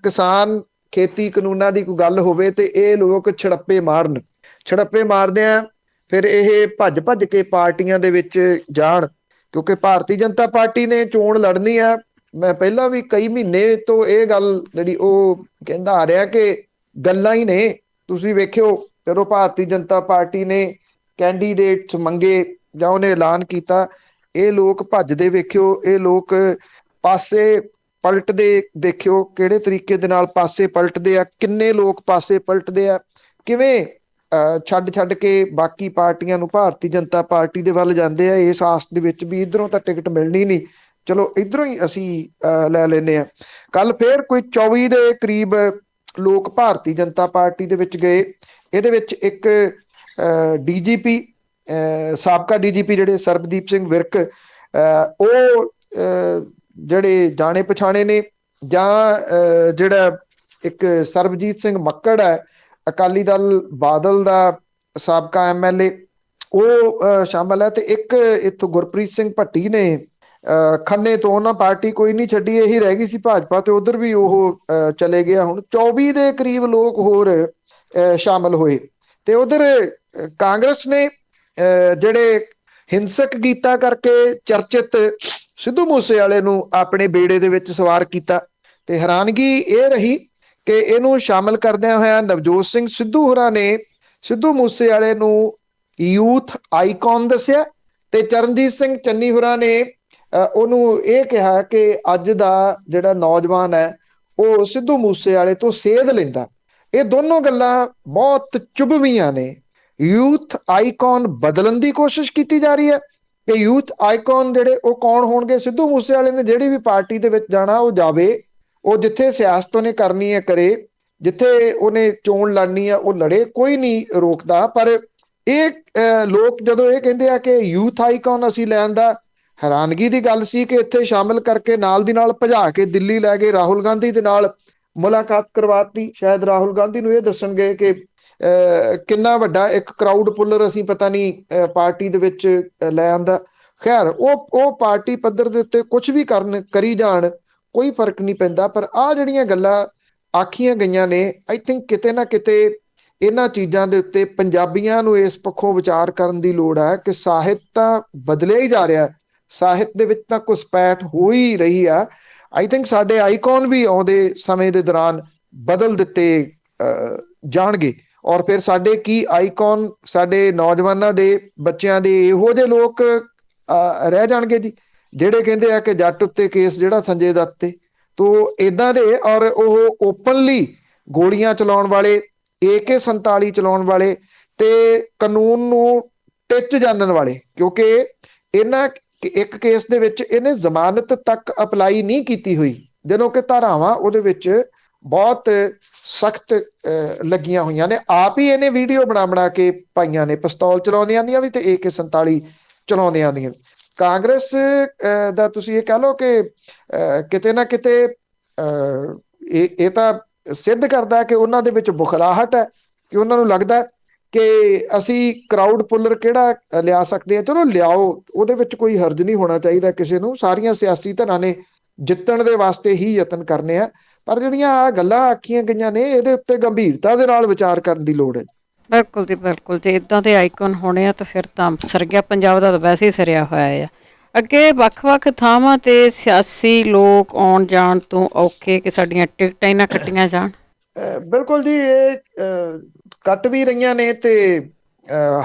ਕਿਸਾਨ ਖੇਤੀ ਕਾਨੂੰਨਾਂ ਦੀ ਕੋਈ ਗੱਲ ਹੋਵੇ ਤੇ ਇਹ ਲੋਕ ਛੜੱਪੇ ਮਾਰਨ। ਛੜੱਪੇ ਮਾਰਦਿਆਂ ਫਿਰ ਇਹ ਭੱਜ ਕੇ ਪਾਰਟੀਆਂ ਦੇ ਵਿੱਚ ਜਾਣ, ਕਿਉਂਕਿ ਭਾਰਤੀ ਜਨਤਾ ਪਾਰਟੀ ਨੇ ਚੋਣ ਲੜਨੀ ਆ। ਮੈਂ ਪਹਿਲਾਂ ਵੀ ਕਈ ਮਹੀਨੇ ਤੋਂ ਇਹ ਗੱਲ ਜਿਹੜੀ ਉਹ ਕਹਿੰਦਾ ਆ ਰਿਹਾ ਕਿ ਗੱਲਾਂ ਹੀ ਨੇ। ਤੁਸੀਂ ਵੇਖਿਓ, ਜਦੋਂ ਭਾਰਤੀ ਜਨਤਾ ਪਾਰਟੀ ਨੇ ਕੈਂਡੀਡੇਟਸ ਮੰਗੇ ਜਾਂ ਉਹਨੇ ਐਲਾਨ ਕੀਤਾ, ਇਹ ਲੋਕ ਭੱਜਦੇ ਵੇਖਿਓ, ਇਹ ਲੋਕ ਪਾਸੇ ਪਲਟਦੇ ਦੇਖਿਓ, ਕਿਹੜੇ ਤਰੀਕੇ ਦੇ ਨਾਲ ਪਾਸੇ ਪਲਟਦੇ ਆ, ਕਿੰਨੇ ਲੋਕ ਪਾਸੇ ਪਲਟਦੇ ਆ, ਕਿਵੇਂ ਛੱਡ ਕੇ ਬਾਕੀ ਪਾਰਟੀਆਂ ਨੂੰ ਭਾਰਤੀ ਜਨਤਾ ਪਾਰਟੀ ਦੇ ਵੱਲ ਜਾਂਦੇ ਆ, ਇਸ ਆਸ ਦੇ ਵਿੱਚ ਵੀ ਇਧਰੋਂ ਤਾਂ ਟਿਕਟ ਮਿਲਣੀ ਨਹੀਂ, ਚਲੋ ਇਧਰੋਂ ਹੀ ਅਸੀਂ ਲੈ ਲੈਂਦੇ ਹਾਂ। ਕੱਲ ਫੇਰ ਕੋਈ 24 ਦੇ ਕਰੀਬ ਲੋਕ ਭਾਰਤੀ ਜਨਤਾ ਪਾਰਟੀ ਦੇ ਵਿੱਚ ਗਏ। ਇਹਦੇ ਵਿੱਚ ਇੱਕ ਡੀਜੀਪੀ, ਸਾਬਕਾ ਡੀਜੀਪੀ ਜਿਹੜੇ ਸਰਬਦੀਪ ਸਿੰਘ ਵਿਰਕ, ਉਹ ਜਿਹੜੇ ਜਾਣੇ ਪਛਾਣੇ ਨੇ, ਜਾਂ ਜਿਹੜਾ ਇੱਕ ਸਰਬਜੀਤ ਸਿੰਘ ਮੱਕੜ ਹੈ, ਅਕਾਲੀ ਦਲ ਬਾਦਲ ਦਾ ਸਾਬਕਾ ਐਮਐਲਏ, ਉਹ ਸ਼ਾਮਲ ਹੈ। ਤੇ ਇੱਕ ਇੱਥੋਂ ਗੁਰਪ੍ਰੀਤ ਸਿੰਘ ਭੱਟੀ ਨੇ ਖੰਨੇ ਤੋਂ, ਉਹਨਾਂ ਪਾਰਟੀ ਕੋਈ ਨਹੀਂ ਛੱਡੀ, ਇਹੀ ਰਹਿ ਗਈ ਸੀ ਭਾਜਪਾ, ਤੇ ਉਧਰ ਵੀ ਉਹ ਚਲੇ ਗਿਆ। ਹੁਣ 24 ਦੇ ਕਰੀਬ ਲੋਕ ਹੋਰ ਸ਼ਾਮਲ ਹੋਏ। ਤੇ ਉਧਰ ਕਾਂਗਰਸ ਨੇ ਜਿਹੜੇ ਹਿੰਸਕ ਗੀਤਾਂ ਕਰਕੇ ਚਰਚਿਤ ਸਿੱਧੂ ਮੂਸੇਵਾਲੇ ਨੂੰ ਆਪਣੇ ਬੇੜੇ ਦੇ ਵਿੱਚ ਸਵਾਰ ਕੀਤਾ। ਤੇ ਹੈਰਾਨਗੀ ਇਹ ਰਹੀ ਕਿ ਇਹਨੂੰ ਸ਼ਾਮਲ ਕਰਦਿਆਂ ਹੋਇਆ ਨਵਜੋਤ ਸਿੰਘ ਸਿੱਧੂ ਹੋਰਾਂ ਨੇ ਸਿੱਧੂ ਮੂਸੇਵਾਲੇ ਨੂੰ ਯੂਥ ਆਈਕਨ ਦੱਸਿਆ, ਤੇ ਚਰਨਜੀਤ ਸਿੰਘ ਚੰਨੀ ਹੋਰਾਂ ਨੇ ਉਹਨੂੰ ਇਹ ਕਿਹਾ ਕਿ ਅੱਜ ਦਾ ਜਿਹੜਾ ਨੌਜਵਾਨ ਹੈ ਉਹ ਸਿੱਧੂ ਮੂਸੇਵਾਲੇ ਤੋਂ ਸੇਧ ਲੈਂਦਾ। ਇਹ ਦੋਨੋਂ ਗੱਲਾਂ ਬਹੁਤ ਚੁਭਵੀਆਂ ਨੇ। ਯੂਥ ਆਈਕਨ ਬਦਲਣ ਦੀ ਕੋਸ਼ਿਸ਼ ਕੀਤੀ ਜਾ ਰਹੀ ਹੈ ਕਿ ਯੂਥ ਆਈਕਨ ਜਿਹੜੇ ਉਹ ਕੌਣ ਹੋਣਗੇ? ਸਿੱਧੂ ਮੂਸੇਵਾਲੇ ਨੇ ਜਿਹੜੀ ਵੀ ਪਾਰਟੀ ਦੇ ਵਿੱਚ ਜਾਣਾ ਉਹ ਜਾਵੇ, ਉਹ ਜਿੱਥੇ ਸਿਆਸਤ ਉਹਨੇ ਕਰਨੀ ਹੈ ਕਰੇ, ਜਿੱਥੇ ਉਹਨੇ ਚੋਣ ਲੜਨੀ ਆ ਉਹ ਲੜੇ, ਕੋਈ ਨਹੀਂ ਰੋਕਦਾ। ਪਰ ਇਹ ਲੋਕ ਜਦੋਂ ਇਹ ਕਹਿੰਦੇ ਆ ਕਿ ਯੂਥ ਆਈਕਨ ਅਸੀਂ ਲੈਣ ਦਾ, ਹੈਰਾਨਗੀ ਦੀ ਗੱਲ ਸੀ ਕਿ ਇੱਥੇ ਸ਼ਾਮਲ ਕਰਕੇ ਨਾਲ ਦੀ ਨਾਲ ਭਜਾ ਕੇ ਦਿੱਲੀ ਲੈ ਗਏ, ਰਾਹੁਲ ਗਾਂਧੀ ਦੇ ਨਾਲ ਮੁਲਾਕਾਤ ਕਰਵਾਤੀ। ਸ਼ਾਇਦ ਰਾਹੁਲ ਗਾਂਧੀ ਨੂੰ ਇਹ ਦੱਸਣਗੇ ਕਿ ਕਿੰਨਾ ਵੱਡਾ ਇੱਕ ਕਰਾਊਡ ਪੁੱਲਰ ਅਸੀਂ ਪਤਾ ਨਹੀਂ ਪਾਰਟੀ ਦੇ ਵਿੱਚ ਲੈ ਆਂਦਾ। ਖੈਰ, ਉਹ ਪਾਰਟੀ ਪੱਧਰ ਦੇ ਉੱਤੇ ਕੁਝ ਵੀ ਕਰੀ ਜਾਣ, ਕੋਈ ਫਰਕ ਨਹੀਂ ਪੈਂਦਾ। ਪਰ ਆਹ ਜਿਹੜੀਆਂ ਗੱਲਾਂ ਆਖੀਆਂ ਗਈਆਂ ਨੇ, ਆਈ ਥਿੰਕ ਕਿਤੇ ਨਾ ਕਿਤੇ ਇਹਨਾਂ ਚੀਜ਼ਾਂ ਦੇ ਉੱਤੇ ਪੰਜਾਬੀਆਂ ਨੂੰ ਇਸ ਪੱਖੋਂ ਵਿਚਾਰ ਕਰਨ ਦੀ ਲੋੜ ਹੈ ਕਿ ਸਾਹਿਤ ਤਾਂ ਬਦਲਿਆ ਹੀ ਜਾ ਰਿਹਾ, ਸਾਹਿਤ ਦੇ ਵਿੱਚ ਤਾਂ ਘੁਸਪੈਠ ਹੋ ਹੀ ਰਹੀ ਆ। ਆਈ ਥਿੰਕ ਸਾਡੇ ਆਈਕਨ ਵੀ ਆਉਂਦੇ ਸਮੇਂ ਦੇ ਦੌਰਾਨ ਬਦਲ ਦਿੱਤੇ ਜਾਣਗੇ, ਔਰ ਫਿਰ ਸਾਡੇ ਕੀ ਆਈਕਨ, ਸਾਡੇ ਨੌਜਵਾਨਾਂ ਦੇ, ਬੱਚਿਆਂ ਦੇ ਇਹੋ ਜਿਹੇ ਲੋਕ ਰਹਿ ਜਾਣਗੇ ਜੀ, ਜਿਹੜੇ ਕਹਿੰਦੇ ਆ ਕਿ ਜੱਟ ਉੱਤੇ ਕੇਸ ਜਿਹੜਾ ਸੰਜੇ ਦੱਤ ਤੇ, ਤੋ ਇਦਾਂ ਦੇ, ਔਰ ਉਹ ਓਪਨਲੀ ਗੋਲੀਆਂ ਚਲਾਉਣ ਵਾਲੇ, AK-47 ਚਲਾਉਣ ਵਾਲੇ ਤੇ ਕਾਨੂੰਨ ਨੂੰ ਟਿੱਚ ਜਾਣਨ ਵਾਲੇ। ਕਿਉਂਕਿ ਇਹਨਾਂ ਇੱਕ ਕੇਸ ਦੇ ਵਿੱਚ ਇਹਨੇ ਜ਼ਮਾਨਤ ਤੱਕ ਅਪਲਾਈ ਨਹੀਂ ਕੀਤੀ ਹੋਈ, ਜਦੋਂ ਕਿ ਧਾਰਾਵਾਂ ਉਹਦੇ ਵਿੱਚ ਬਹੁਤ ਸਖਤ ਲੱਗੀਆਂ ਹੋਈਆਂ ਨੇ। ਆਪ ਹੀ ਇਹਨੇ ਵੀਡੀਓ ਬਣਾ ਕੇ ਪਾਈਆਂ ਨੇ, ਪਿਸਤੌਲ ਚਲਾਉਂਦੀਆਂ ਦੀਆਂ ਵੀ ਤੇ AK-47 ਚਲਾਉਂਦੇ ਆਉਂਦੀਆਂ। ਕਾਂਗਰਸ ਦਾ ਤੁਸੀਂ ਇਹ ਕਹਿ ਲਓ ਕਿ ਕਿਤੇ ਨਾ ਕਿਤੇ ਇਹ ਤਾਂ ਸਿੱਧ ਕਰਦਾ ਕਿ ਉਹਨਾਂ ਦੇ ਵਿੱਚ ਬੁਖਲਾਹਟ ਹੈ, ਕਿ ਉਹਨਾਂ ਨੂੰ ਲੱਗਦਾ ਕਿ ਅਸੀਂ ਕਰਾਊਡ ਪੁੱਲਰ ਕਿਹੜਾ ਲਿਆ ਸਕਦੇ ਹਾਂ। ਚਲੋ ਲਿਆਓ, ਉਹਦੇ ਵਿੱਚ ਕੋਈ ਹਰਜ ਨਹੀਂ ਹੋਣਾ ਚਾਹੀਦਾ ਕਿਸੇ ਨੂੰ। ਸਾਰੀਆਂ ਸਿਆਸੀ ਧਿਰਾਂ ਨੇ ਜਿੱਤਣ ਦੇ ਵਾਸਤੇ ਹੀ ਯਤਨ ਕਰਨੇ ਆ, ਪਰ ਜਿਹੜੀਆਂ ਆ ਗੱਲਾਂ ਆਖੀਆਂ ਗਈਆਂ ਨੇ ਇਹਦੇ ਉੱਤੇ ਗੰਭੀਰਤਾ ਦੇ ਨਾਲ ਵਿਚਾਰ ਕਰਨ ਦੀ ਲੋੜ ਹੈ। ਬਿਲਕੁਲ ਜੀ ਬਿਲਕੁਲ, ਜੇ ਇੱਦਾਂ ਦੇ ਆਈਕਨ ਹੋਣੇ ਆ ਤਾਂ ਫਿਰ ਤਾਂ ਸਰ ਗਿਆ ਪੰਜਾਬ ਦਾ, ਤਾਂ ਵੈਸੇ ਹੀ ਸਰਿਆ ਹੋਇਆ ਆ। ਅੱਗੇ ਵੱਖ-ਵੱਖ ਥਾਵਾਂ 'ਤੇ ਸਿਆਸੀ ਲੋਕ ਆਉਣ ਜਾਣ ਤੋਂ ਔਖੇ ਕਿ ਸਾਡੀਆਂ ਟਿਕਟਾਂ ਹੀ ਨਾ ਕੱਟੀਆਂ ਜਾਣ। ਬਿਲਕੁਲ ਜੀ, ਇਹ ਕੱਟ ਵੀ ਰਹੀਆਂ ਨੇ ਤੇ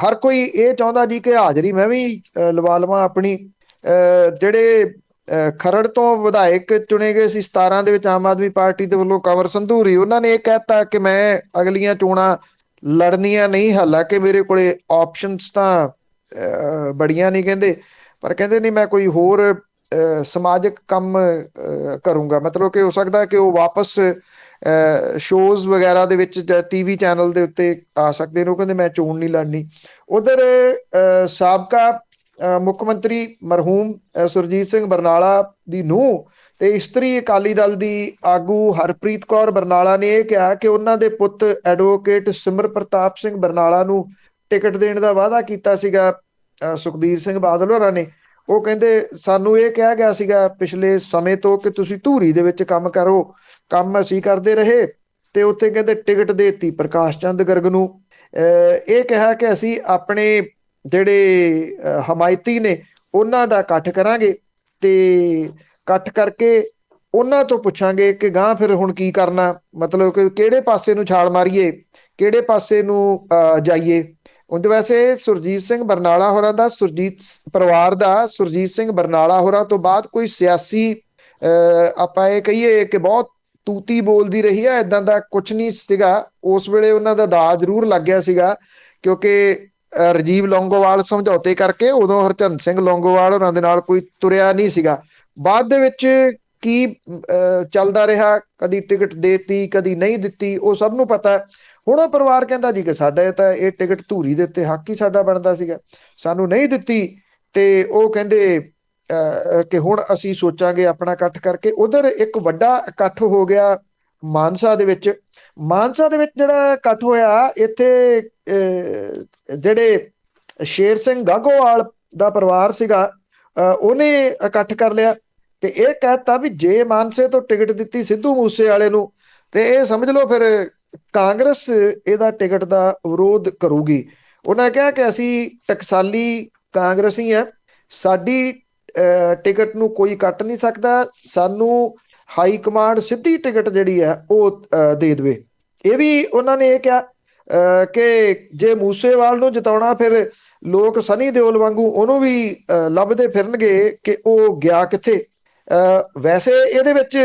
ਹਰ ਕੋਈ ਇਹ ਚਾਹੁੰਦਾ ਜੀ ਕਿ ਹਾਜ਼ਰੀ ਮੈਂ ਵੀ ਲਵਾ ਲਵਾਂ ਆਪਣੀ। ਜਿਹੜੇ ਖਰੜ ਤੋਂ ਵਿਧਾਇਕ ਚੁਣੇ ਗਏ ਸੀ 17 ਦੇ ਵਿੱਚ ਆਮ ਆਦਮੀ ਪਾਰਟੀ ਦੇ ਵੱਲੋਂ, ਕੰਵਰ ਸੰਧੂਰੀ, ਉਹਨਾਂ ਨੇ ਇਹ ਕਹਿਤਾ ਕਿ ਮੈਂ ਅਗਲੀਆਂ ਚੋਣਾਂ ਲੜਨੀਆਂ ਨਹੀਂ। ਹਾਲਾਂਕਿ ਮੇਰੇ ਕੋਲੇ ਆਪਸ਼ਨਸ ਤਾਂ ਬੜੀਆਂ ਨਹੀਂ ਕਹਿੰਦੇ, ਪਰ ਕਹਿੰਦੇ ਨਹੀਂ ਮੈਂ ਕੋਈ ਹੋਰ ਸਮਾਜਿਕ ਕੰਮ ਕਰੂੰਗਾ। ਮਤਲਬ ਕਿ ਹੋ ਸਕਦਾ ਕਿ ਉਹ ਵਾਪਸ ਸ਼ੋਜ਼ ਵਗੈਰਾ ਦੇ ਵਿੱਚ ਜਾਂ ਟੀਵੀ ਚੈਨਲ ਦੇ ਉੱਤੇ ਆ ਸਕਦੇ ਨੇ। ਉਹ ਕਹਿੰਦੇ ਮੈਂ ਚੋਣ ਨਹੀਂ ਲੜਨੀ। ਉਧਰ ਸਾਬਕਾ ਮੁੱਖ ਮੰਤਰੀ ਮਰਹੂਮ ਸੁਰਜੀਤ ਸਿੰਘ ਬਰਨਾਲਾ ਦੀ ਨੂੰਹ ਤੇ ਇਸਤਰੀ ਅਕਾਲੀ ਦਲ ਦੀ ਆਗੂ ਹਰਪ੍ਰੀਤ ਕੌਰ ਬਰਨਾਲਾ ਨੇ ਇਹ ਕਿਹਾ ਕਿ ਉਹਨਾਂ ਦੇ ਪੁੱਤ ਐਡਵੋਕੇਟ ਸਿਮਰ ਪ੍ਰਤਾਪ ਸਿੰਘ ਬਰਨਾਲਾ ਨੂੰ ਟਿਕਟ ਦੇਣ ਦਾ ਵਾਅਦਾ ਕੀਤਾ ਸੀਗਾ ਸੁਖਬੀਰ ਸਿੰਘ ਬਾਦਲ ਹੋਰਾਂ ਨੇ। ਉਹ ਕਹਿੰਦੇ ਸਾਨੂੰ ਇਹ ਕਿਹਾ ਗਿਆ ਸੀਗਾ ਪਿਛਲੇ ਸਮੇਂ ਤੋਂ ਕਿ ਤੁਸੀਂ ਧੂਰੀ ਦੇ ਵਿੱਚ ਕੰਮ ਕਰੋ। ਕੰਮ ਅਸੀਂ ਕਰਦੇ ਰਹੇ ਤੇ ਉੱਥੇ ਕਹਿੰਦੇ ਟਿਕਟ ਦੇਤੀ ਪ੍ਰਕਾਸ਼ ਚੰਦ ਗਰਗ ਨੂੰ। ਇਹ ਕਿਹਾ ਕਿ ਅਸੀਂ ਆਪਣੇ ਜਿਹੜੇ ਹਮਾਇਤੀ ਨੇ ਉਹਨਾਂ ਦਾ ਇਕੱਠ ਕਰਾਂਗੇ ਤੇ ਇਕੱਠ ਕਰਕੇ ਉਹਨਾਂ ਤੋਂ ਪੁੱਛਾਂਗੇ ਕਿ ਗਾਂ ਫਿਰ ਹੁਣ ਕੀ ਕਰਨਾ, ਮਤਲਬ ਕਿ ਕਿਹੜੇ ਪਾਸੇ ਨੂੰ ਛਾਲ ਮਾਰੀਏ, ਕਿਹੜੇ ਪਾਸੇ ਨੂੰ ਜਾਈਏ। ਉਹਦੇ ਵੈਸੇ ਸੁਰਜੀਤ ਸਿੰਘ ਬਰਨਾਲਾ ਹੋਰਾਂ ਦਾ, ਸੁਰਜੀਤ ਪਰਿਵਾਰ ਦਾ ਸੁਰਜੀਤ ਸਿੰਘ ਬਰਨਾਲਾ ਹੋਰਾਂ ਤੋਂ ਬਾਅਦ ਕੋਈ ਸਿਆਸੀ ਆਪਾਂ ਇਹ ਕਹੀਏ ਕਿ ਬਹੁਤ ਤੂਤੀ ਬੋਲਦੀ ਰਹੀ ਹੈ, ਇਦਾਂ ਦਾ ਕੁਝ ਨਹੀਂ ਸੀਗਾ। ਉਸ ਵੇਲੇ ਉਹਨਾਂ ਦਾ ਦਾਅ ਜ਼ਰੂਰ ਲੱਗ ਗਿਆ ਸੀਗਾ ਕਿਉਂਕਿ ਰਾਜੀਵ ਲੌਂਗੋਵਾਲ ਸਮਝੌਤੇ ਕਰਕੇ ਉਦੋਂ ਹਰਚੰਦ ਸਿੰਘ ਲੌਂਗੋਵਾਲ ਹੋਰਾਂ ਦੇ ਨਾਲ ਕੋਈ ਤੁਰਿਆ ਨਹੀਂ ਸੀਗਾ। ਬਾਅਦ ਦੇ ਵਿੱਚ ਕੀ ਚੱਲਦਾ ਰਿਹਾ, ਕਦੀ ਟਿਕਟ ਦੇਤੀ ਕਦੀ ਨਹੀਂ ਦਿੱਤੀ, ਉਹ ਸਭ ਨੂੰ ਪਤਾ। ਹੁਣ ਉਹ ਪਰਿਵਾਰ ਕਹਿੰਦਾ ਜੀ ਕਿ ਸਾਡਾ ਤਾਂ ਇਹ ਟਿਕਟ ਧੂਰੀ ਦੇ ਉੱਤੇ ਹੱਕ ਹੀ ਸਾਡਾ ਬਣਦਾ ਸੀਗਾ, ਸਾਨੂੰ ਨਹੀਂ ਦਿੱਤੀ। ਤੇ ਉਹ ਕਹਿੰਦੇ ਕਿ ਹੁਣ ਅਸੀਂ ਸੋਚਾਂਗੇ ਆਪਣਾ ਇਕੱਠ ਕਰਕੇ। ਉਧਰ ਇੱਕ ਵੱਡਾ ਇਕੱਠ ਹੋ ਗਿਆ ਮਾਨਸਾ ਦੇ ਵਿੱਚ। ਮਾਨਸਾ ਦੇ ਵਿੱਚ ਜਿਹੜਾ ਇਕੱਠ ਹੋਇਆ, ਇੱਥੇ ਜਿਹੜੇ ਸ਼ੇਰ ਸਿੰਘ ਗਾਹਗੋਵਾਲ ਦਾ ਪਰਿਵਾਰ ਸੀਗਾ ਉਹਨੇ ਇਕੱਠ ਕਰ ਲਿਆ ਤੇ ਇਹ ਕਹਿਤਾ ਵੀ ਜੇ ਮਾਨਸੇ ਤੋਂ ਟਿਕਟ ਦਿੱਤੀ ਸਿੱਧੂ ਮੂਸੇ ਵਾਲੇ ਨੂੰ ਤੇ ਇਹ ਸਮਝ ਲਓ ਫਿਰ ਕਾਂਗਰਸ ਇਹਦਾ ਟਿਕਟ ਦਾ ਵਿਰੋਧ ਕਰੂਗੀ। ਉਹਨਾਂ ਕਿਹਾ ਕਿ ਅਸੀਂ ਟਕਸਾਲੀ ਕਾਂਗਰਸੀ ਆ, ਸਾਡੀ ਟਿਕਟ ਨੂੰ ਕੋਈ ਕੱਟ ਨਹੀਂ ਸਕਦਾ, ਸਾਨੂੰ ਹਾਈ ਕਮਾਂਡ ਸਿੱਧੀ ਟਿਕਟ ਜਿਹੜੀ ਹੈ ਉਹ ਦੇ ਦੇਵੇ। ਇਹ ਵੀ ਉਹਨਾਂ ਨੇ ਇਹ ਕਿਹਾ ਕਿ ਜੇ ਮੂਸੇਵਾਲ ਨੂੰ ਜਿਤਾਉਣਾ ਫਿਰ ਲੋਕ ਸਨੀ ਦਿਓਲ ਵਾਂਗੂ ਉਹਨੂੰ ਵੀ ਲੱਭਦੇ ਫਿਰਨਗੇ ਕਿ ਉਹ ਗਿਆ ਕਿੱਥੇ। ਵੈਸੇ ਇਹਦੇ ਵਿੱਚ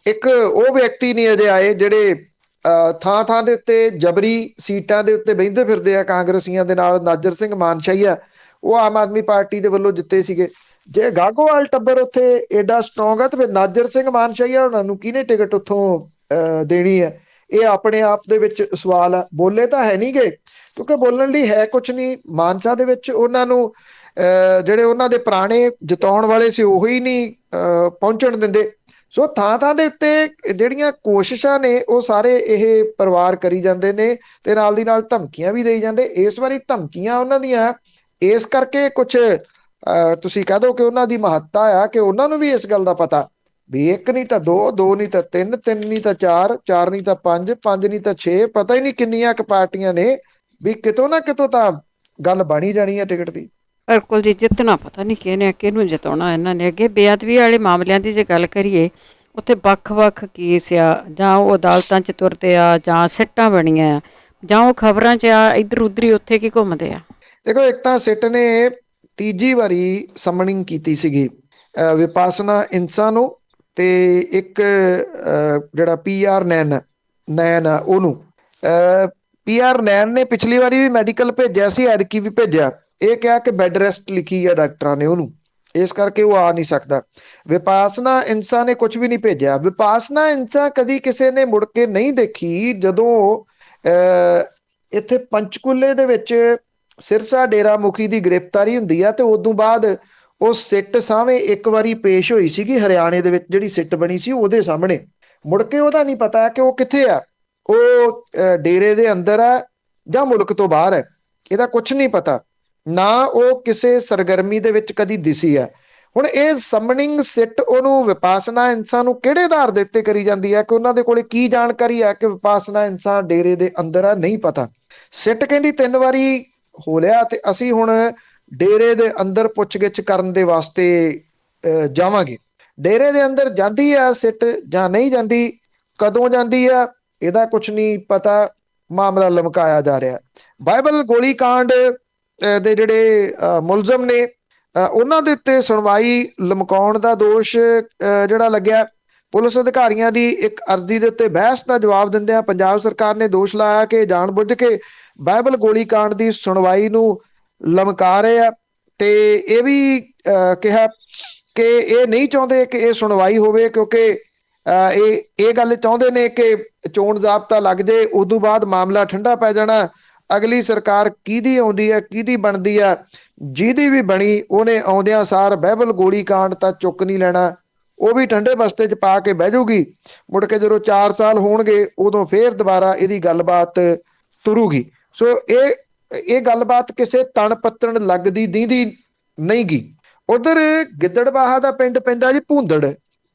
ਇੱਕ ਉਹ ਵਿਅਕਤੀ ਨਹੀਂ ਅਜੇ ਆਏ ਜਿਹੜੇ ਥਾਂ ਥਾਂ ਦੇ ਉੱਤੇ ਜਬਰੀ ਸੀਟਾਂ ਦੇ ਉੱਤੇ ਬਹਿੰਦੇ ਫਿਰਦੇ ਆ ਕਾਂਗਰਸੀਆਂ ਦੇ ਨਾਲ। ਨਾਜਰ ਸਿੰਘ ਮਾਨਸ਼ਾਹੀਆ ਉਹ ਆਮ ਆਦਮੀ ਪਾਰਟੀ ਦੇ ਵੱਲੋਂ ਜਿੱਤੇ ਸੀਗੇ। ਜੇ ਗਾਹਗੋਵਾਲ ਟੱਬਰ ਉੱਥੇ ਏਡਾ ਸਟਰੋਂਗ ਆ ਤੇ ਫਿਰ ਨਾਜਰ ਸਿੰਘ ਮਾਨਸ਼ਾਹੀਆ ਉਹਨਾਂ ਨੂੰ ਕਿਹਨੇ ਟਿਕਟ ਉੱਥੋਂ ਦੇਣੀ ਹੈ। ਇਹ ਆਪਣੇ ਆਪ ਦੇ ਵਿੱਚ ਸਵਾਲ ਆ। ਬੋਲੇ ਤਾਂ ਹੈ ਨਹੀਂ ਗੇ ਕਿਉਂਕਿ ਬੋਲਣ ਲਈ ਹੈ ਕੁਛ ਨਹੀਂ। ਮਾਨਸਾ ਦੇ ਵਿੱਚ ਉਹਨਾਂ ਨੂੰ ਜਿਹੜੇ ਉਹਨਾਂ ਦੇ ਪੁਰਾਣੇ ਜਿਤਾਉਣ ਵਾਲੇ ਸੀ ਉਹੀ ਨਹੀਂ ਪਹੁੰਚਣ ਦਿੰਦੇ। ਸੋ ਥਾਂ ਥਾਂ ਦੇ ਉੱਤੇ ਜਿਹੜੀਆਂ ਕੋਸ਼ਿਸ਼ਾਂ ਨੇ ਉਹ ਸਾਰੇ ਇਹ ਪਰਿਵਾਰ ਕਰੀ ਜਾਂਦੇ ਨੇ ਤੇ ਨਾਲ ਦੀ ਨਾਲ ਧਮਕੀਆਂ ਵੀ ਦੇਈ ਜਾਂਦੇ। ਇਸ ਵਾਰੀ ਧਮਕੀਆਂ ਉਹਨਾਂ ਦੀਆਂ ਇਸ ਕਰਕੇ ਕੁਛ ਤੁਸੀਂ ਕਹਿ ਦੋ ਕਿ ਉਹਨਾਂ ਦੀ ਮਹੱਤਤਾ ਆ ਕਿ ਉਹਨਾਂ ਨੂੰ ਵੀ ਇਸ ਗੱਲ ਦਾ ਪਤਾ ਵੀ ਇੱਕ ਨਹੀਂ ਤਾਂ ਦੋ, ਦੋ ਨਹੀਂ ਤਾਂ ਤਿੰਨ, ਤਿੰਨ ਨਹੀਂ ਤਾਂ ਚਾਰ, ਚਾਰ ਨਹੀਂ ਤਾਂ ਪੰਜ, ਪੰਜ ਨਹੀਂ ਤਾਂ ਛੇ, ਪਤਾ ਹੀ ਨਹੀਂ ਕਿੰਨੀਆਂ ਕੁ ਪਾਰਟੀਆਂ ਨੇ, ਵੀ ਕਿਤੋਂ ਨਾ ਕਿਤੋਂ ਤਾਂ ਗੱਲ ਬਣੀ ਜਾਣੀ ਹੈ ਟਿਕਟ ਦੀ। ਬਿਲਕੁਲ ਜੀ, ਜਿੱਤਣਾ ਪਤਾ ਨਹੀਂ ਕਿਹਨੇ, ਕਿਹਨੂੰ ਜਿਤਾਉਣਾ ਇਹਨਾਂ ਨੇ। ਅੱਗੇ ਬੇਅਦਬੀ ਵਾਲੇ ਮਾਮਲਿਆਂ ਦੀ ਜੇ ਗੱਲ ਕਰੀਏ, ਉੱਥੇ ਵੱਖ-ਵੱਖ ਕੇਸ ਆ, ਜਾਂ ਉਹ ਅਦਾਲਤਾਂ 'ਚ ਤੁਰਦੇ ਆ, ਜਾਂ ਸਿੱਟਾਂ ਬਣੀਆਂ ਆ, ਜਾਂ ਉਹ ਖਬਰਾਂ 'ਚ ਆ, ਇੱਧਰ ਉੱਧਰ ਹੀ ਉੱਥੇ ਕੀ ਘੁੰਮਦੇ ਆ। ਦੇਖੋ, ਇੱਕ ਤਾਂ ਸਿੱਟ ਨੇ ਤੀਜੀ ਵਾਰੀ ਸਮਨਿੰਗ ਕੀਤੀ ਸੀਗੀ ਵਿਪਾਸਨਾ ਇਨਸਾ ਨੂੰ ਤੇ ਇੱਕ ਜਿਹੜਾ PR ਨੈਨ ਆ ਉਹਨੂੰ। PR ਨੈਨ ਨੇ ਪਿਛਲੀ ਵਾਰੀ ਵੀ ਮੈਡੀਕਲ ਭੇਜਿਆ ਸੀ, ਐਤਕੀ ਵੀ ਭੇਜਿਆ। ਇਹ ਕਿਹਾ ਕਿ ਬੈੱਡ ਰੈਸਟ ਲਿਖੀ ਆ ਡਾਕਟਰਾਂ ਨੇ ਉਹਨੂੰ, ਇਸ ਕਰਕੇ ਉਹ ਆ ਨਹੀਂ ਸਕਦਾ। ਵਿਪਾਸਨਾ ਇਨਸਾ ਨੇ ਕੁਝ ਵੀ ਨਹੀਂ ਭੇਜਿਆ। ਵਿਪਾਸਨਾ ਇਨਸਾ ਕਦੀ ਕਿਸੇ ਨੇ ਮੁੜ ਕੇ ਨਹੀਂ ਦੇਖੀ ਜਦੋਂ ਇੱਥੇ ਪੰਚਕੂਲੇ ਦੇ ਵਿੱਚ ਸਿਰਸਾ ਡੇਰਾ ਮੁਖੀ ਦੀ ਗ੍ਰਿਫਤਾਰੀ ਹੁੰਦੀ ਆ ਤੇ ਉਦੋਂ ਬਾਅਦ ਉਹ ਸਿੱਟ ਸਾਹਵੇਂ ਇੱਕ ਵਾਰੀ ਪੇਸ਼ ਹੋਈ ਸੀਗੀ ਹਰਿਆਣੇ ਦੇ ਵਿੱਚ, ਜਿਹੜੀ ਸਿੱਟ ਬਣੀ ਸੀ ਉਹਦੇ ਸਾਹਮਣੇ। ਮੁੜ ਕੇ ਉਹਦਾ ਨਹੀਂ ਪਤਾ ਕਿ ਉਹ ਕਿੱਥੇ ਆ, ਉਹ ਡੇਰੇ ਦੇ ਅੰਦਰ ਆ ਜਾਂ ਮੁਲਕ ਤੋਂ ਬਾਹਰ ਹੈ, ਇਹਦਾ ਕੁਝ ਨਹੀਂ ਪਤਾ। ਨਾ ਉਹ ਕਿਸੇ ਸਰਗਰਮੀ ਦੇ ਵਿੱਚ ਕਦੀ ਦਿਸੀ ਹੈ। ਹੁਣ ਇਹ ਸਮਨਿੰਗ ਸਿੱਟ ਉਹਨੂੰ ਵਿਪਾਸਨਾ ਇੰਸਾ ਨੂੰ ਕਿਹੜੇ ਆਧਾਰ ਦੇ ਉੱਤੇ ਕਰੀ ਜਾਂਦੀ ਹੈ, ਕਿ ਉਹਨਾਂ ਦੇ ਕੋਲੇ ਕੀ ਜਾਣਕਾਰੀ ਹੈ ਕਿ ਵਿਪਾਸਨਾ ਇੰਸਾ ਡੇਰੇ ਦੇ ਅੰਦਰ ਆ, ਨਹੀਂ ਪਤਾ। ਸਿੱਟ ਕਹਿੰਦੀ 3 ਵਾਰੀ ਹੋ ਲਿਆ ਤੇ ਅਸੀਂ ਹੁਣ ਡੇਰੇ ਦੇ ਅੰਦਰ ਪੁੱਛਗਿੱਛ ਕਰਨ ਦੇ ਵਾਸਤੇ ਜਾਵਾਂਗੇ। ਡੇਰੇ ਦੇ ਅੰਦਰ ਜਾਂਦੀ ਆ ਸਿੱਟ ਜਾਂ ਨਹੀਂ ਜਾਂਦੀ, ਕਦੋਂ ਜਾਂਦੀ ਆ ਇਹਦਾ ਕੁਝ ਨਹੀਂ ਪਤਾ, ਮਾਮਲਾ ਲਮਕਾਇਆ ਜਾ ਰਿਹਾ। ਬਾਈਬਲ ਗੋਲੀ ਕਾਂਡ ਦੇ ਜਿਹੜੇ ਮੁਲਜ਼ਮ ਨੇ, ਉਹਨਾਂ ਦੇ ਉੱਤੇ ਸੁਣਵਾਈ ਲਮਕਾਉਣ ਦਾ ਦੋਸ਼ ਜਿਹੜਾ ਲੱਗਿਆ। ਪੁਲਿਸ ਅਧਿਕਾਰੀਆਂ ਦੀ ਇੱਕ ਅਰਜ਼ੀ ਦੇ ਉੱਤੇ ਬਹਿਸ ਦਾ ਜਵਾਬ ਦਿੰਦਿਆਂ ਪੰਜਾਬ ਸਰਕਾਰ ਨੇ ਦੋਸ਼ ਲਾਇਆ ਕਿ ਜਾਣਬੁੱਝ ਕੇ ਬਾਈਬਲ ਗੋਲੀ ਕਾਂਡ ਦੀ ਸੁਣਵਾਈ ਨੂੰ ਲਮਕਾ ਰਹੇ ਆ, ਤੇ ਇਹ ਵੀ ਕਿਹਾ ਕਿ ਇਹ ਨਹੀਂ ਚਾਹੁੰਦੇ ਕਿ ਇਹ ਸੁਣਵਾਈ ਹੋਵੇ, ਕਿਉਂਕਿ ਇਹ ਗੱਲ ਚਾਹੁੰਦੇ ਨੇ ਕਿ ਚੋਣ ਜ਼ਾਬਤਾ ਲੱਗ ਜੇ, ਉਦੋਂ ਬਾਅਦ ਮਾਮਲਾ ਠੰਡਾ ਪੈ ਜਾਣਾ। ਅਗਲੀ ਸਰਕਾਰ ਕਿਹਦੀ ਆਉਂਦੀ ਹੈ, ਕਿਹਦੀ ਬਣਦੀ ਆ, ਜਿਹਦੀ ਵੀ ਬਣੀ ਉਹਨੇ ਆਉਂਦਿਆਂ ਸਾਰ ਬਾਈਬਲ ਗੋਲੀ ਕਾਂਡ ਤਾਂ ਚੁੱਕ ਨਹੀਂ ਲੈਣਾ, ਉਹ ਵੀ ਠੰਡੇ ਬਸਤੇ 'ਚ ਪਾ ਕੇ ਬਹਿ ਜਾਊਗੀ। ਮੁੜ ਕੇ ਜਦੋਂ 4 ਸਾਲ ਹੋਣਗੇ ਉਦੋਂ ਫੇਰ ਦੁਬਾਰਾ ਇਹਦੀ ਗੱਲਬਾਤ ਤੁਰੂਗੀ। ਸੋ ਇਹ ਗੱਲਬਾਤ ਕਿਸੇ ਤਣ ਪੱਤਣ ਲੱਗਦੀ ਦੀਂਦੀ ਨਹੀਂ ਗੀ। ਉਧਰ ਗਿੱਦੜਬਾਹਾ ਦਾ ਪਿੰਡ ਪੈਂਦਾ ਜੀ ਭੂੰਦੜ,